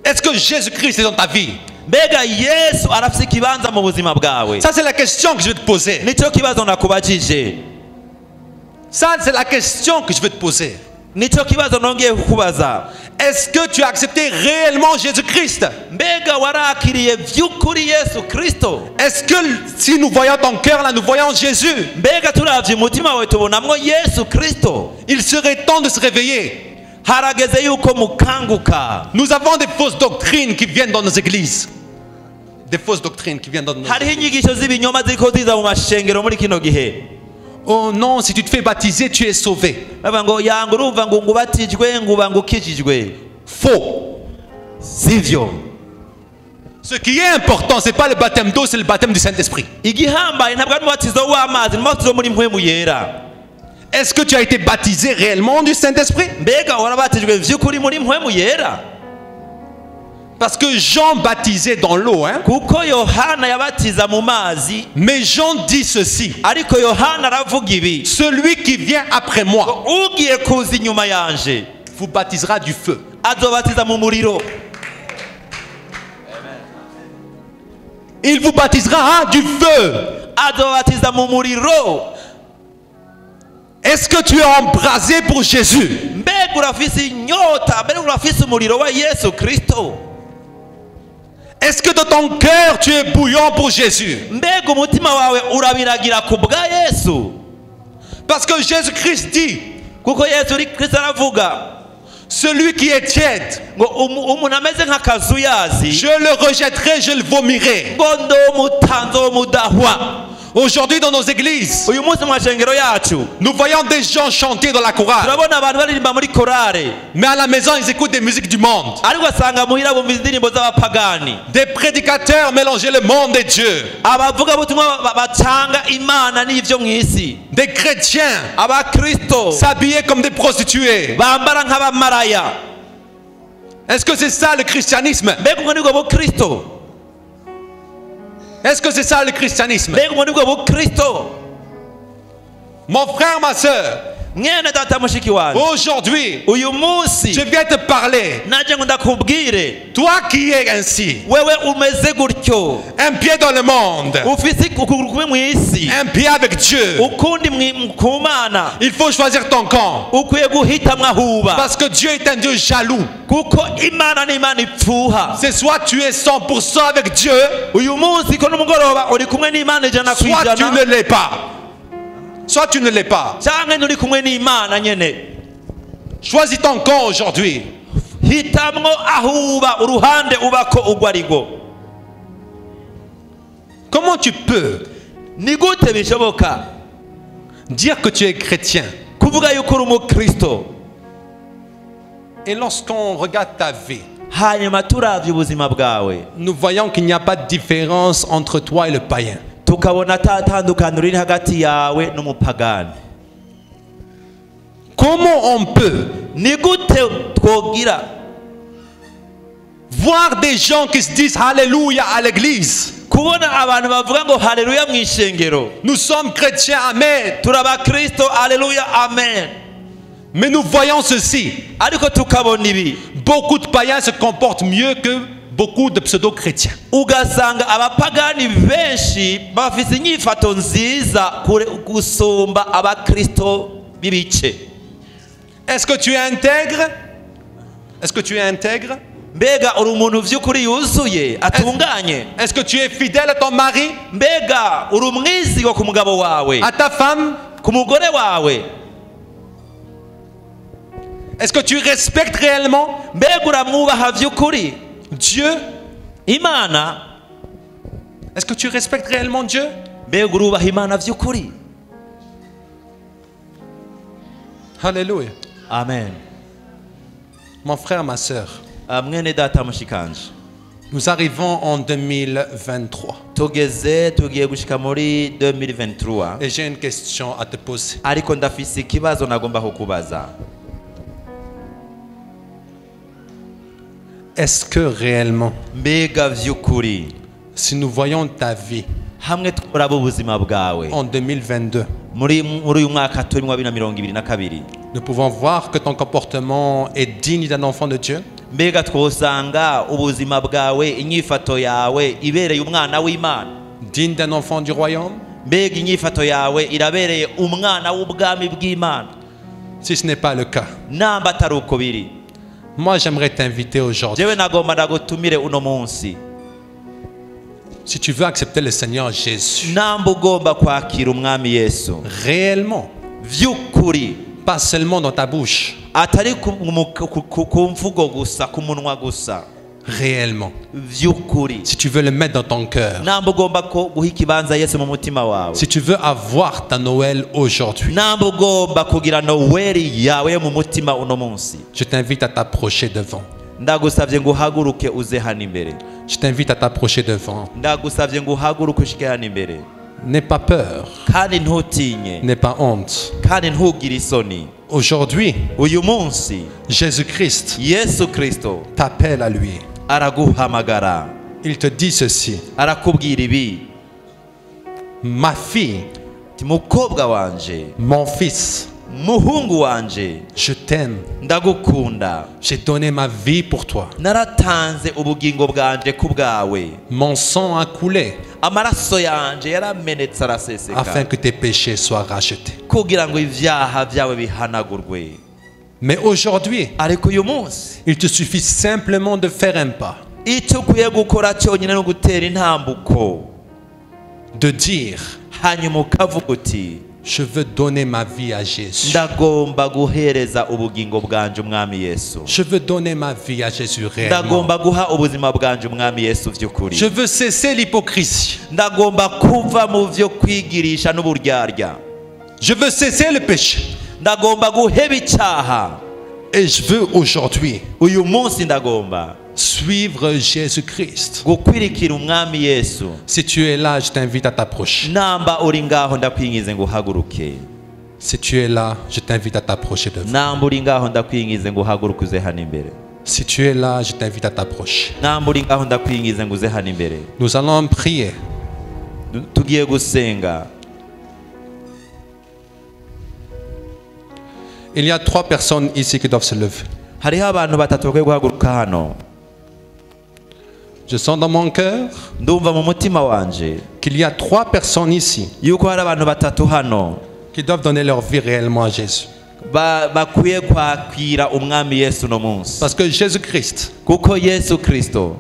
Est-ce que Jésus-Christ est dans ta vie? Mbega Yesu arafise ikibanza mu buzima bwawe? Ça, c'est la question que je vais te poser. Nico kibazo nakubajije. Ça, c'est la question que je vais te poser. Nico kibazo nongeye kukubaza. Est-ce que tu as accepté réellement Jésus-Christ? Mbega warakiriye vy'ukuri Yesu Kristo? Est-ce que si nous voyons ton cœur là, nous voyons Jésus? Mbega turavye umutima wawe tubonamwo Yesu Kristo? Il serait temps de se réveiller. Harageze yuko mukanguka. Nous avons des fausses doctrines qui viennent dans nos églises. Des fausses doctrines qui viennent dans nos Hariho églises. inyigisho z'ibinyoma ziriko ziza mu mashengero muri kino gihe. Oh non, si tu te fais baptiser, tu es sauvé. Baba ngo yanga urumva ngo ngubatijwe nguba ngukijijwe. Faux. Sivyo. Ce qui est important, ce n'est pas le baptême d'eau, c'est le baptême du Saint-Esprit. Igihambaye ntabwo ari umubatizo w'amazi, n'umubatizo muri mpwemu yera. Est-ce que tu as été baptisé réellement du Saint-Esprit? Mbega warabatijwe vy'ukuri muri mpwemu yera? Parce que Jean baptisait dans l'eau, hein? Kuko Yohana yabatiza mu mazi, Mais Jean dit ceci: ariko Yohana aravuga ibi: celui qui vient après moi ugiye kuza inyuma yanje vous baptisera du feu. azobatiza mu muriro. Il vous baptisera du feu. Azobatiza mu muriro. Est-ce que tu es embrasé pour Jésus? Mbega urafise inyota, mbega urafise umuriro wa Yesu Kristo? Est-ce que dans ton cœur tu es bouillant pour Jésus? Mbega umutima wawe urabiragira ku bwa Yesu? Parce que Jésus-Christ dit: Kuko Yesu Kristo aravuga celui qui est tiède, ngo umuntu ameze nk'akazuyazi je le rejetterai, je le vomirai. ngo ndomutanzo mudahwa. Aujourd'hui dans nos églises, Uyu munsi mu mashengero yacu nous voyons des gens chanter dans la chorale, turabona abantu baririmba muri korale, mais à la maison ils écoutent des musiques du monde. ariko asanga muhira bumva indirimbo z'abapagani. Des prédicateurs mélanger le monde et Dieu. Abavuga butumwa bacanga Imana n'ivyo mw'isi. Des chrétiens Abakristo s'habiller comme des prostituées. bambara nk'abamaraya. Est-ce que c'est ça le christianisme? Mbega ubwo nibwo bukristo? Est-ce que c'est ça le christianisme? Mbega ubwo nibwo bukristo? Mon frère, ma soeur, Mwene data mushiki wanjye, aujourd'hui, uyu munsi je viens te parler. naje ngo ndakubwire, Toi qui es ainsi, wewe umeze gutyo, un pied dans le monde, ufise ukuguru kumwe mw'isi, un pied avec Dieu, ukundi ku Mana, il faut choisir ton camp. ukwiye guhitamwo ahuba, Parce que Dieu est un Dieu jaloux. kuko Imana ni Imana ipfuha. C'est soit tu es 100% avec Dieu, Uyu munsi ko n'umugoroba uri kumwe n'Imana ijana ku soit tu ijana, ne l'es pas. Soit tu ne l'es pas. canke nturi kumwe n'Imana nyene. Choisis ton camp aujourd'hui. Hitamwo ahuba uruhande ubako ugwo arigwo. Comment tu peux Ni gute bishoboka dire que tu es chrétien kuvuga yuko uri umukristo Et lorsqu'on regarde ta vie, hanyuma turavye ubuzima bwawe nous voyons qu'il n'y a pas de différence entre toi et le païen. tukabona ata tandukaniro riri hagati yawe n'umupagani. Comment on peut Ni gute twogira voir des gens qui se disent Alléluia à l'église? kubona abantu bavuga ngo haleluya mu ishengero, Nous sommes chrétiens, amen. turaba Kristo, haleluya, amen, Mais nous voyons ceci. ariko tukabona ibi, Beaucoup de païens se comportent mieux que beaucoup de pseudo-chrétiens. ugasanga abapagani benshi bafise inyifato nziza gusumba abakristo b'ibice. Est-ce que tu es intègre? Est-ce que tu es intègre? Mbega uri umuntu vy'ukuri yuzuye atunganye? Est-ce que tu es fidèle à ton mari? Mbega uri umwizigo ku mugabo wawe, À ta femme? ku mugore wawe? Est-ce que tu respectes réellement Mbega uramwubaha vy'ukuri Dieu? Imana? Est-ce que tu respectes réellement Dieu? Mbega urubaha Imana vy'ukuri? Alléluia. Amen. Mon frère, ma sœur, Mwene data mushikanje, nous arrivons en 2023. tugiye gushika muri 2023, Et j'ai une question à te poser. ariko ndafise ikibazo nagomba kukubaza. Est-ce que réellement, Mbega vy'ukuri si nous voyons ta vie hamwe turaba ubuzima bwawe en 2022, muri uyu mwaka turimo wa 2022, nous pouvons voir que ton comportement est digne d'un enfant de Dieu? mbega twosanga ubuzima bwawe, inyifato yawe ibereye umwana w'Imana? Digne d'un enfant du royaume? Mbega inyifato yawe irabereye umwana w'ubwami bw'Imana? Si ce n'est pas le cas, Namba atari uko biri, moi j'aimerais t'inviter aujourd'hui. jewe nagomba ndagutumire uno munsi, Si tu veux accepter le Seigneur Jésus, namba ugomba kwakira umwami Yesu réellement, vy'ukuri, pas seulement dans ta bouche, atari ku mvugo gusa, ku munwa gusa, réellement. vy'ukuri, Si tu veux le mettre dans ton cœur, namba ugomba guha ikibanza Yesu mu mutima wawe, si tu veux avoir ta Noël aujourd'hui, namba ugomba kugira Noweli yawe mu mutima uno munsi, je t'invite à t'approcher devant. ndagusavye ngo uhaguruke uze hano imbere. Je t'invite à t'approcher devant. Ndagusavye ngo uhaguruke ushike hano imbere, N'aie pas peur, kandi ntutinye, n'aie pas honte. kandi ntugire isoni. Aujourd'hui, Uyu munsi Jésus-Christ Yesu Kristo t'appelle à lui. araguhamagara, Il te dit ceci: arakubwira ibi, ma fille, ti mukobwa wanje, mon fils, muhungu wanje, je t'aime. ndagukunda, J'ai donné ma vie pour toi. naratanze ubugingo bwanje ku bwawe, Mon sang a coulé amaraso yanje yaramenetse araseseka, afin que tes péchés soient rachetés. kugira ngo ivyaha vyawe bihanagurwe. Mais aujourd'hui, Ariko uyu munsi il te suffit simplement de faire un pas, icyo ukwiye gukora cyonyine no gutera intambuko, de dire: hanyuma ukavuga uti je veux donner ma vie à Jésus. ndagomba guhereza ubugingo bwanje umwami Yesu, Je veux donner ma vie à Jésus réellement. ndagomba guha ubuzima bwanje umwami Yesu vy'ukuri, Je veux cesser l'hypocrisie. ndagomba kuva mu vyo kwigirisha n'uburyarya, Je veux cesser le péché. ndagomba guheba icyaha. Et je veux aujourd'hui Uyu munsi ndagomba suivre Jésus-Christ. gukwirikira umwami Yesu. Si tu es là, je t'invite à t'approcher. Namba uri ngaho ndakwingize ngo uhaguruke, Si tu es là, je t'invite à t'approcher devant. namba uri ngaho ndakwingize ngo uhaguruke uze hano imbere, Si tu es là, je t'invite à t'approcher. namba uri ngaho ndakwingize ngo uze hano imbere. Nous allons prier. Tugiye gusenga. Il y a 3 personnes ici qui doivent se lever. Hariho abantu batatu bakwiye guhaguruka hano. Je sens dans mon cœur Ndumva mu mutima wanje qu'il y a 3 personnes ici yuko hari abantu batatu hano qui doivent donner leur vie réellement à Jésus. bakwiye kwakira umwami Yesu no munsi, Parce que Jésus-Christ kuko Yesu Kristo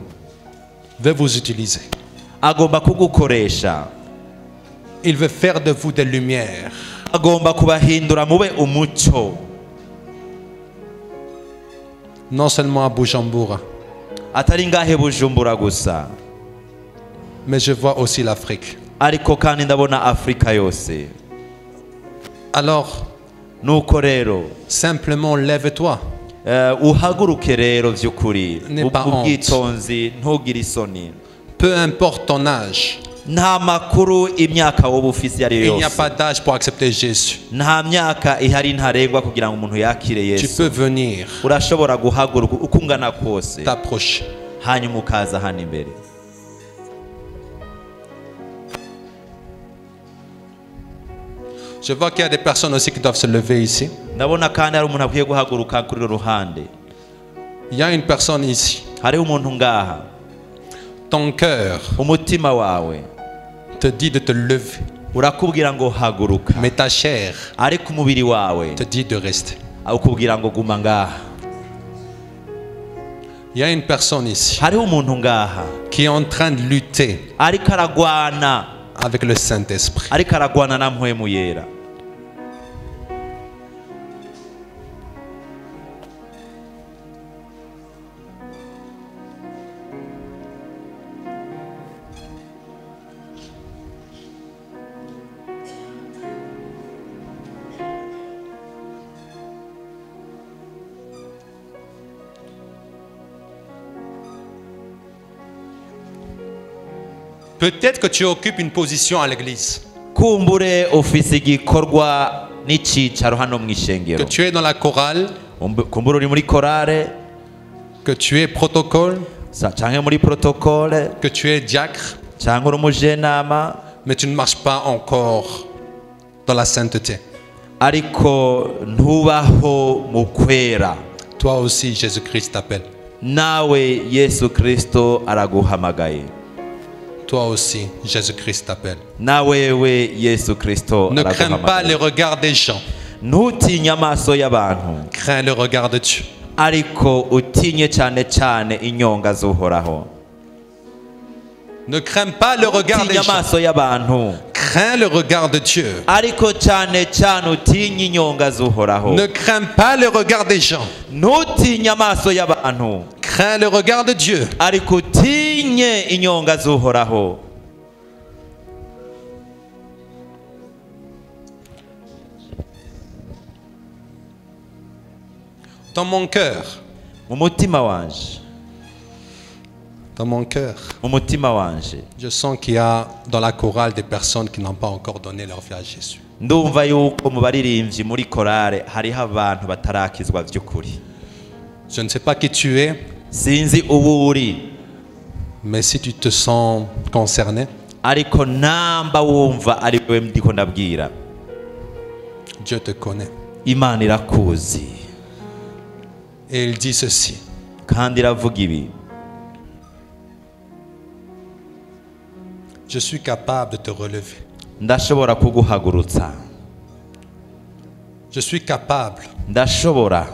veut vous utiliser. agomba kugukoresha, Il veut faire de vous des lumières. agomba kubahindura mube umucyo, Non seulement à Bujumbura, atari ngahe Bujumbura gusa, mais je vois aussi l'Afrique. ariko kandi ndabona Afrika yose. Alors, Nuko rero simplement lève-toi uhaguruke rero vy'ukuri N'aie pas honte. ubwitonzi ntugire isoni Peu importe ton âge, nta makuru imyaka wowe ufise iyo ari yo il n'y a yose pas d'âge pour accepter Jésus. nta myaka ihari ntarengwa kugira ngo umuntu yakire Tu yesu peux venir, urashobora guhaguruka uko ungana kose t'approcher. hanyuma ukaza hano imbere Je vois qu'il y a des personnes aussi qui doivent se lever ici. ndabona kandi hari umuntu akwiye guhaguruka kuri uru ruhande Il y a une personne ici. hariho umuntu ngaha Ton cœur umutima wawe te dit de te lever, urakubwira ngo haguruka mais ta chair ariko umubiri wawe te dit de rester. ukubwira ngo guma ngaha Il y a une personne ici hariho umuntu ngaha qui est en train de lutter ariko aragwana avec le Saint-Esprit. ariko aragwana na mpwemu yera Peut-être que tu occupes une position à l'église, kumbure ufise igikorwa n'icicaro hano mu que ishengero tu es dans la chorale, kumbure uri muri korale que tu es protocole, canke muri protokole que tu es diacre, canke uri umujenama mais tu ne marches pas encore dans la sainteté. ariko ntubaho mu kwera Toi aussi, Jésus-Christ t'appelle. nawe yesu kristo araguhamagaye Toi aussi, Jésus-Christ t'appelle. nawewe yesu kristo Ne crains pas les araguhamagaye regards des gens. ntutinye amaso y'abantu Crains le regard de Dieu. ariko utinye cyane cyane inyonga z'uhoraho Ne crains pas le regard des utinye gens. amaso y'abantu Crains le regard de Dieu. ariko cyane cyane utinye inyonga z'uhoraho Ne crains pas le regard des gens. ntutinye amaso y'abantu Crains le regard de Dieu. ariko utinye inyonga z'uhoraho Dans mon cœur, mu mutima wanje dans mon cœur, mu mutima wanje je sens qu'il y a dans la chorale des personnes qui n'ont pas encore donné leur vie à Jésus. ndumva yuko mu baririmbyi muri korale hariho abantu batarakizwa by'ukuri Je ne sais pas qui tu es, sinzi uwo uri mais si tu te sens concerné, ariko namba wumva ari wewe ndiko ndabwira Dieu te connaît. imana irakuzi Et il dit ceci: kandi iravuga ibi je suis capable de te relever. ndashobora kuguhagurutsa Je suis capable ndashobora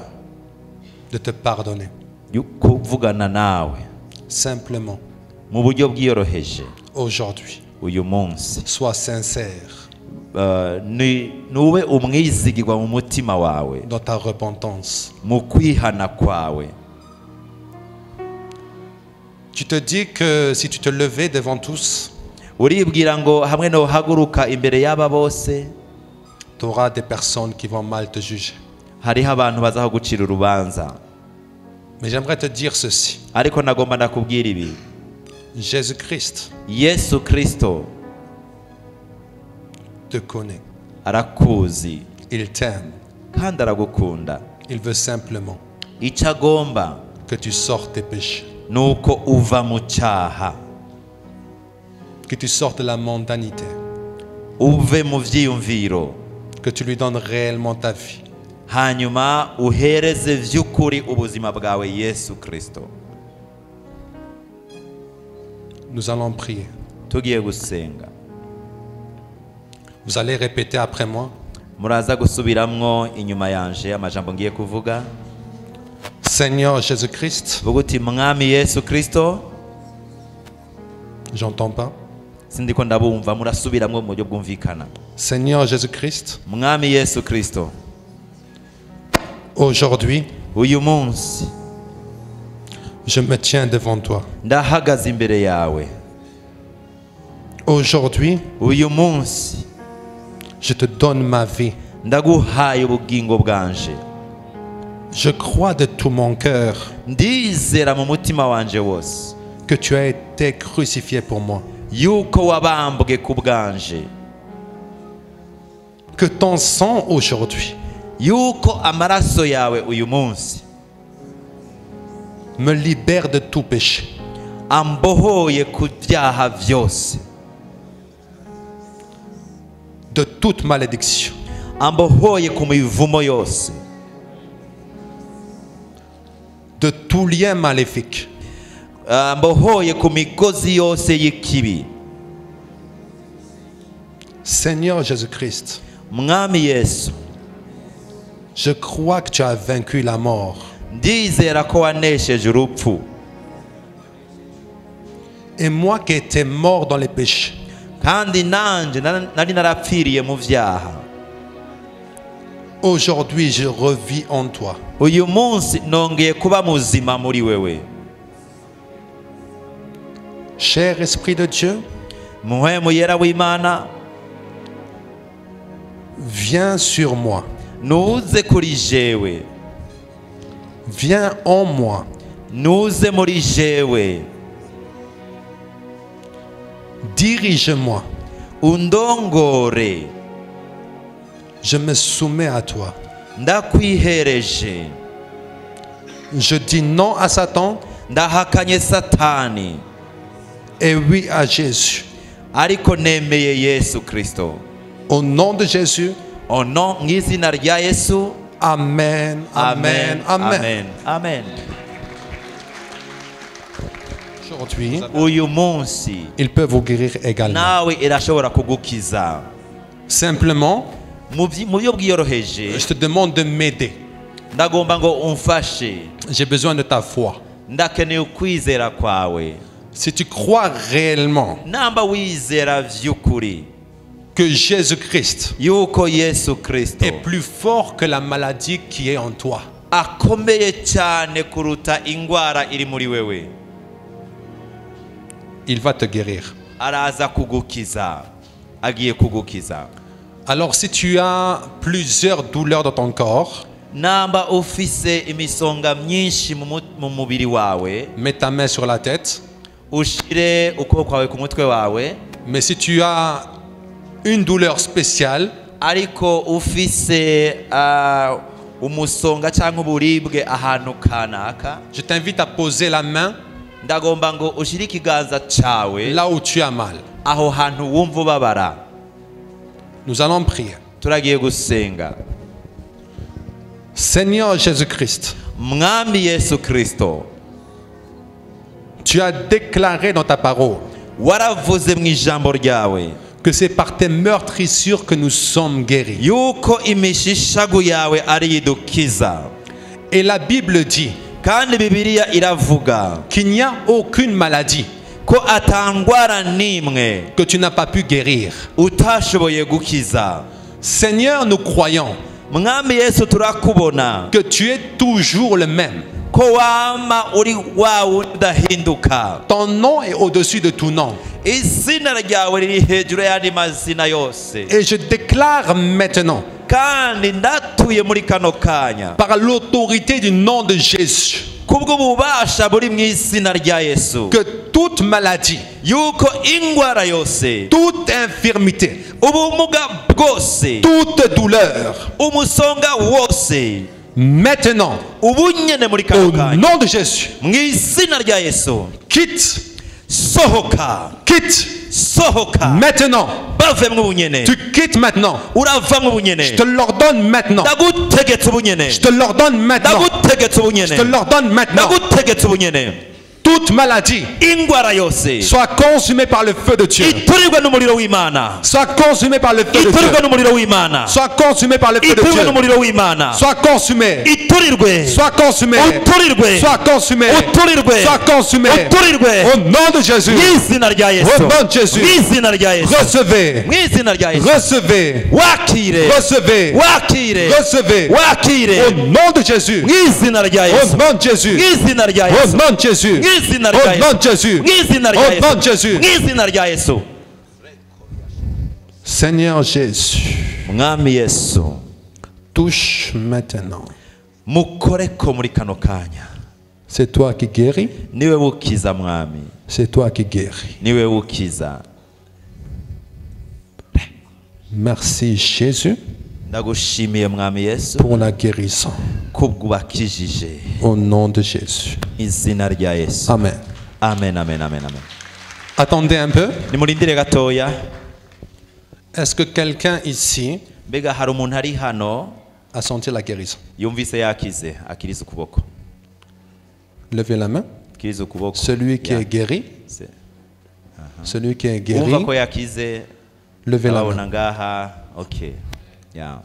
de te pardonner. kuvugana nawe Simplement, mu buryo bwiyoroheje aujourd'hui, uyu munsi sois sincère nube umwizigirwa mu mutima wawe dans ta repentance. mu kwihana kwawe Tu te dis que si tu te levais devant tous, uribwira ngo hamwe no haguruka imbere y'aba bose tu auras des personnes qui vont mal te juger. hariho abantu bazaho gucira urubanza Mais j'aimerais te dire ceci: ariko nagomba ndakubwira ibi Jésus-Christ yesu kristo te connaît. arakuzi Il t'aime. kandi aragukunda Il veut simplement icyo agomba que tu sortes tes péchés, ni uko uva mu cyaha que tu sortes de la mondanité, uve mu byiyumviro que tu lui donnes réellement ta vie. hanyuma uhereze vy'ukuri ubuzima bwawe yesu kristo Nous allons prier. tugiye gusenga Vous allez répéter après moi: muraza gusubiramwo inyuma yanje amajambo ngiye kuvuga Seigneur Jésus-Christ, vuga uti mwami yesu kristo j'entends pas. sindiko ndabumva murasubiramwo mu buryo bwumvikana Seigneur Jésus-Christ, mwami yesu kristo aujourd'hui, uyu munsi je me tiens devant toi. ndahagaze imbere yawe Aujourd'hui, uyu munsi je te donne ma vie. ndaguhaye ubugingo bwanje Je crois de tout mon cœur ndizera mu mutima wanje wose que tu as été crucifié pour moi. yuko wabambwe ku bwanje, Que ton sang aujourd'hui yuko amaraso yawe uyu munsi me libère de tout péché. ambohoye ku byaha byose, De toute malédiction. ambohoye ku mivumo yose, De tout lien maléfique. ambohoye ku migozi yose y'ikibi. Seigneur Jésus-Christ, Mwami Yesu, je crois que tu as vaincu la mort. ndizera ko wanesheje urupfu, Et moi qui étais mort dans les péchés, kandi nanje nari narapfiriye mu vyaha, aujourd'hui je revis en toi. uyu munsi nongeye kuba muzima muri wewe. Cher Esprit de Dieu, Muhemu yera w'Imana, viens sur moi. nuze kuri jewe, Viens en moi. nuze muri jewe, Dirige-moi. undongore. Je me soumets à toi. Ndakwihereje, Je dis non à Satan ndahakanye Satani, et oui à Jésus. ariko nemeye Yesu Kristo. Au nom de Jésus, Ono mw'izina rya Yesu. Amen, Amen, Amen. Amen, amen. Aujourd'hui, Uyu munsi il peut vous guérir également. nawe irashobora kugukiza Simplement, mu buryo bwiyoroheje. je te demande de m'aider. Ndagomba ngo umfashe, J'ai besoin de ta foi. ndakeneye ukwizera kwawe. Si tu crois réellement Namba wizera vy'ukuri que Jésus-Christ yuko Yesu Kristo est plus fort que la maladie qui est en toi, akomeye cyane kuruta ingwara iri muri wewe, il va te guérir. araza kugukiza, agiye kugukiza. Alors si tu as plusieurs douleurs dans ton corps, Namba ufise imisonga myinshi mu mubiri wawe, mets ta main sur la tête. ushire ukuboko kwawe ku mutwe wawe. Mais si tu as une douleur spéciale, Ariko ufise umusonga cyangwa uburibwe ahantu kanaka, je t'invite à poser la main ndagomba ngo ushire ikiganza cyawe là où tu as mal. aho hantu wumva ubabara. Nous allons prier. Turagiye gusenga. Seigneur Jésus-Christ, Mwami Yesu Kristo, tu as déclaré dans ta parole waravuze mu ijambo ryawe que c'est par tes meurtrissures que nous sommes guéris. yuko imishishagu yawe ari idukiza. Et la Bible dit Kandi Bibiliya iravuga qu'il n'y a aucune maladie ko atangwara nimwe que tu n'as pas pu guérir. utashoboye gukiza. Seigneur, nous croyons Mwami Yesu, turakubona que tu es toujours le même. ko wama uri wawe udahinduka. Ton nom est au-dessus de tout nom. Izina ryawe riri hejuru y'andi mazina yose. Et je déclare maintenant, Kandi ndatuye muri kano kanya par l'autorité du nom de Jésus, kubw'ububasha buri mu izina rya Yesu, que toute maladie, yuko ingwara yose, toute infirmité, ubumuga bwose, toute douleur, umusonga wose, maintenant, ubunyene muri au kano kanya nom de Jésus, mu izina rya Yesu, quitte, sohoka, quitte, sohoka, maintenant. bave mu bunyene, Tu quittes maintenant. urava mu bunyene. Je te l'ordonne maintenant. Ndagutegetse ubunyene, Je te l'ordonne maintenant. ndagutegetse Je ubunyene, te l'ordonne maintenant. ndagutegetse ubunyene. Toute maladie Ingwara yose soit consumée par le feu de Dieu. iturirwe n'umuriro w'Imana, Soit consumée par le feu de Dieu. iturirwe n'umuriro w'Imana, Soit consumée par le feu de iturirwe Dieu. n'umuriro w'Imana, Soit consumée. iturirwe, Soit consumée. uturirwe, Soit consumée. uturirwe, Soit consumée. uturirwe Au nom de Jésus. mu izina rya Yesu, Au nom de Jésus. mu izina rya Yesu, Recevez. mu izina rya Yesu. Recevez. Wakire, Recevez. wakire, Recevez. wakire Au nom de Jésus. mu izina rya Au Yesu, nom de Jésus. mu izina rya Au Yesu, nom de Jésus. mu izina Au rya nom Yesu, de Jésus. mu izina rya Au nom de Yesu, Jésus. mu izina rya Yesu. Seigneur Jésus, Mwami Yesu, touche maintenant mukoreko muri kano kanya. C'est toi qui guéris. Niwe ukiza mwami. C'est toi qui guéris. Niwe ukiza. Merci Jésus Ndagushimiye mwami Yesu pour la guérison. kubwubakijije. Au nom de Jésus. Izina rya Yesu. Amen. Amen, amen, amen, amen. Attendez un peu. Nimurindire gatoya. Est-ce que quelqu'un ici Mbega hari umuntu ari hano a senti la guérison? yumvise yakize akiriza ukuboko. Levez la main. Akiriza ukuboko. Celui qui est guéri. Celui qui est guéri. Umva ko yakize. Levez la main. Ababona ngaha. Okay. Yeah.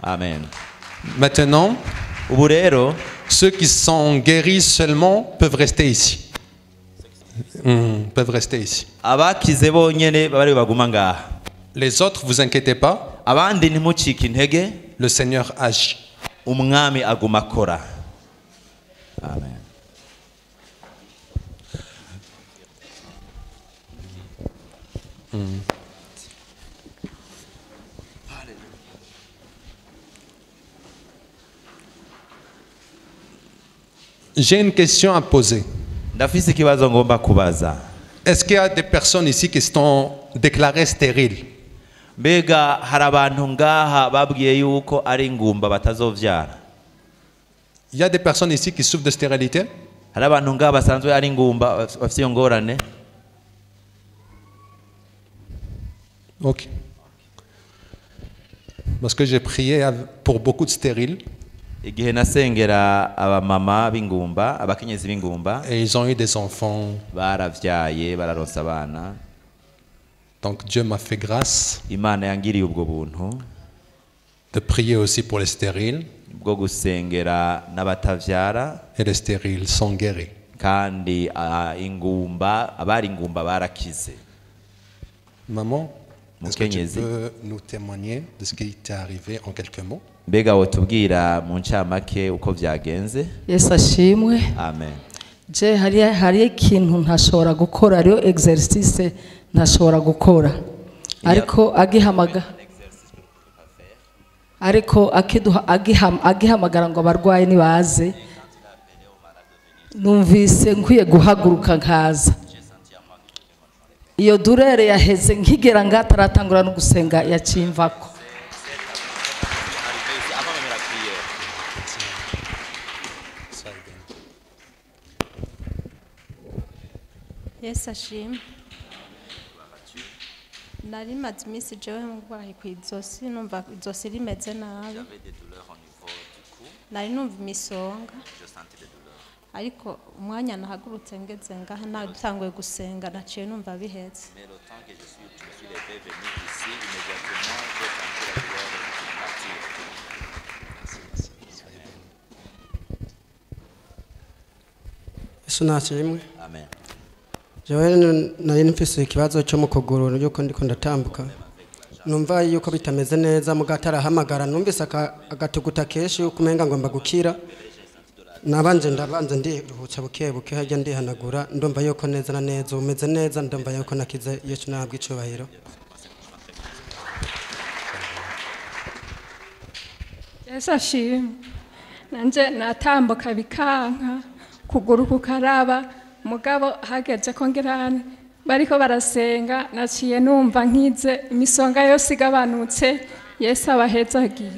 Amen. Maintenant, Ubu rero ceux qui sont guéris seulement peuvent rester ici. Peuvent rester ici. abakize bonyene bari baguma ngaha. Les autres, vous inquiétez pas, Abandi ntimucike intege. le Seigneur agit. Umwami aguma akora. Amen. J'ai une question à poser. Ndafise ikibazo ngomba kubaza. Est-ce qu'il y a des personnes ici qui sont déclarées stériles? Mbega hari abantu ngaha babwiye yuko ari ingumba batazovyara? Il y a des personnes ici qui souffrent de stérilité? Hari abantu ngaha basanzwe ari ingumba bafite iyo ngorane? Ok. Parce que j'ai prié pour beaucoup de stériles Igihe nasengera abamama b'ingumba, abakenyezi b'ingumba, et ils ont eu des enfants. baravyaye bararonsa abana. Donc Dieu m'a fait grâce Imana yangiriye ubwo buntu de prier aussi pour les stériles bwo gusengera n'abatavyara, et les stériles sont guéris. kandi ingumba abari ingumba barakize. Maman, est-ce que tu Mukenyezi. peux nous témoigner de ce qui t'est arrivé en quelques mots? Mbega wotubwira mu ncamake uko vyagenze? Yesu ashimwe. Amen. Je hari ikintu ntashobora gukora, ariyo exercice ntashobora gukora, ariko agihamagara ngo abarwayi nibaze, numvise nkwiye guhaguruka nkaza. Iyo durere yaheze nkigera ngataratangura no gusenga yacimvako. Yesu ashimwe. Nari maze iminsi jewe ndwaye ku izosi, numva izosi rimeze nabi. Nari numva imisonga. Ariko umwanya nahagurutse ngeze ngaha natanguye gusenga naciye numva bihetse. Yesu nashimwe. Amen. Jewe nari mfise ikibazo cyo mu kuguru yuko ndiko ndatambuka. Numva yuko bitameze neza mugatarahamagara, numvise agatuguta keshi ukumenga ngomba gukira. Nabanje ndiruhutsa buke buke hajya ndihanagura, ndumva yuko neza na neza umeze neza, ndumva yuko nakize Yesu nabwo icubahiro. Yesu ashimwe. Nanje natambuka bikanka, kuguru kukaraba, mugabo hageze ko ngirane bariko barasenga, naciye numva nkize imisonga yose igabanutse. Yesu abahezagiye.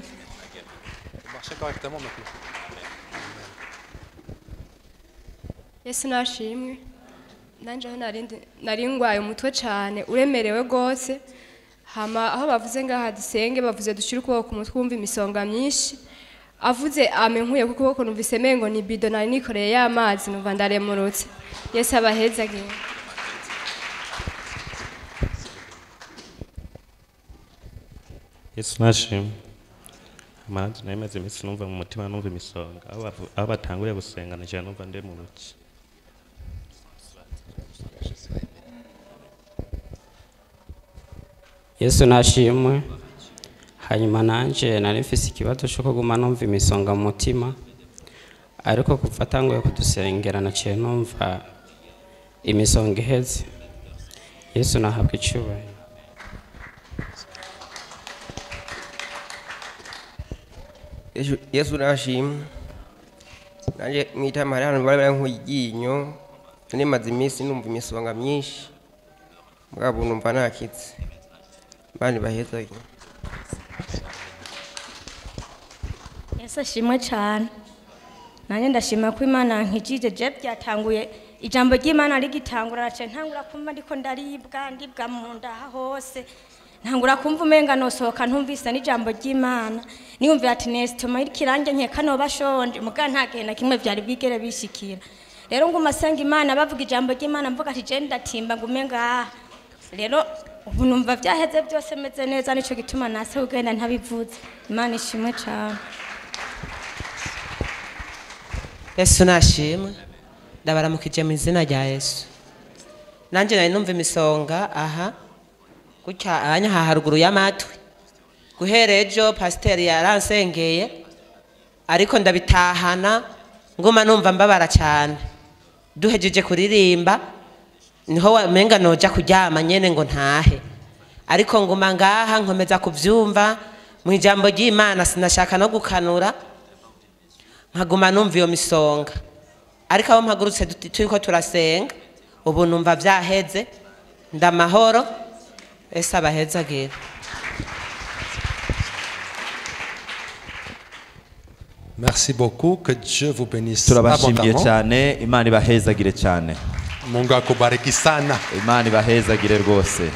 Yesu nashimwe. Nanje nari ngwaye umutwe cyane uremerewe gose, hama aho bavuze ngaha dusenge bavuze dushira ukuboko ku mutwe wumva imisonga myinshi, avuze amenkuye ku kuboko numvise mengo ni bido nari nikoreye y'amazi, numva ndaremurutse. Yesu abahezagiye. Yesu nashimwe. Amazi namaze iminsi numva mu mutima numva imisonga, aho batanguriye gusenga naje numva ndemurutse. Yesu nashimwe. Hanyuma nanje nari mfise ikibazo cyo kuguma numva imisonga mu mutima, ariko kufatanguye kudusengera naciye numva imisonga iheze. Yesu nahabwa icubahiro. Yesu nashimwe nanje mwitama hari abantu bari barankuyiginyo nimaze iminsi numva imisonga myinshi mugabo numva nakitse bani baheza Yesu ashimwe cyane nanje ndashima ko Imana nkijije je byatanguye ijambo ry'Imana rigitangura race ntangura kumva ndiko ndibwa mu nda hose ntangura kumva umenga nosohoka ntumvise n'ijambo ry'Imana niyumvira ati nesitoma ikirange nkeka no bashonje muga ntagenda kimwe byari bigere bishikira rero nguma senga Imana bavuga ijambo ry'Imana mvuga ati je ndatimba ngumenga rero ubu numva byaheze byose meze neza nico gituma nase ugenda ntabivuze Imana ishimwe cyane Yesu nashimwe ndabaramukije mu izina rya Yesu nanje nari numva imisonga aha gutya anya haruguru y'amatwi guhere ejo pasteur yaransengeye ariko ndabitahana nguma numva mbabara cyane duhejeje kuririmba niho wamenga noja kuryama nyene ngo ntahe ariko nguma ngaha nkomeza kuvyumva mu ijambo ry'Imana sinashaka no gukanura nkaguma numva iyo misonga ariko abo mpagurutse turiko turasenga ubu numva vyaheze ndamahoro ese abahezagire Merci beaucoup, que Dieu vous bénisse turabashimiye abondamment. cyane imana ibahezagire cyane Mungu akubariki sana. imana ibahezagire rwose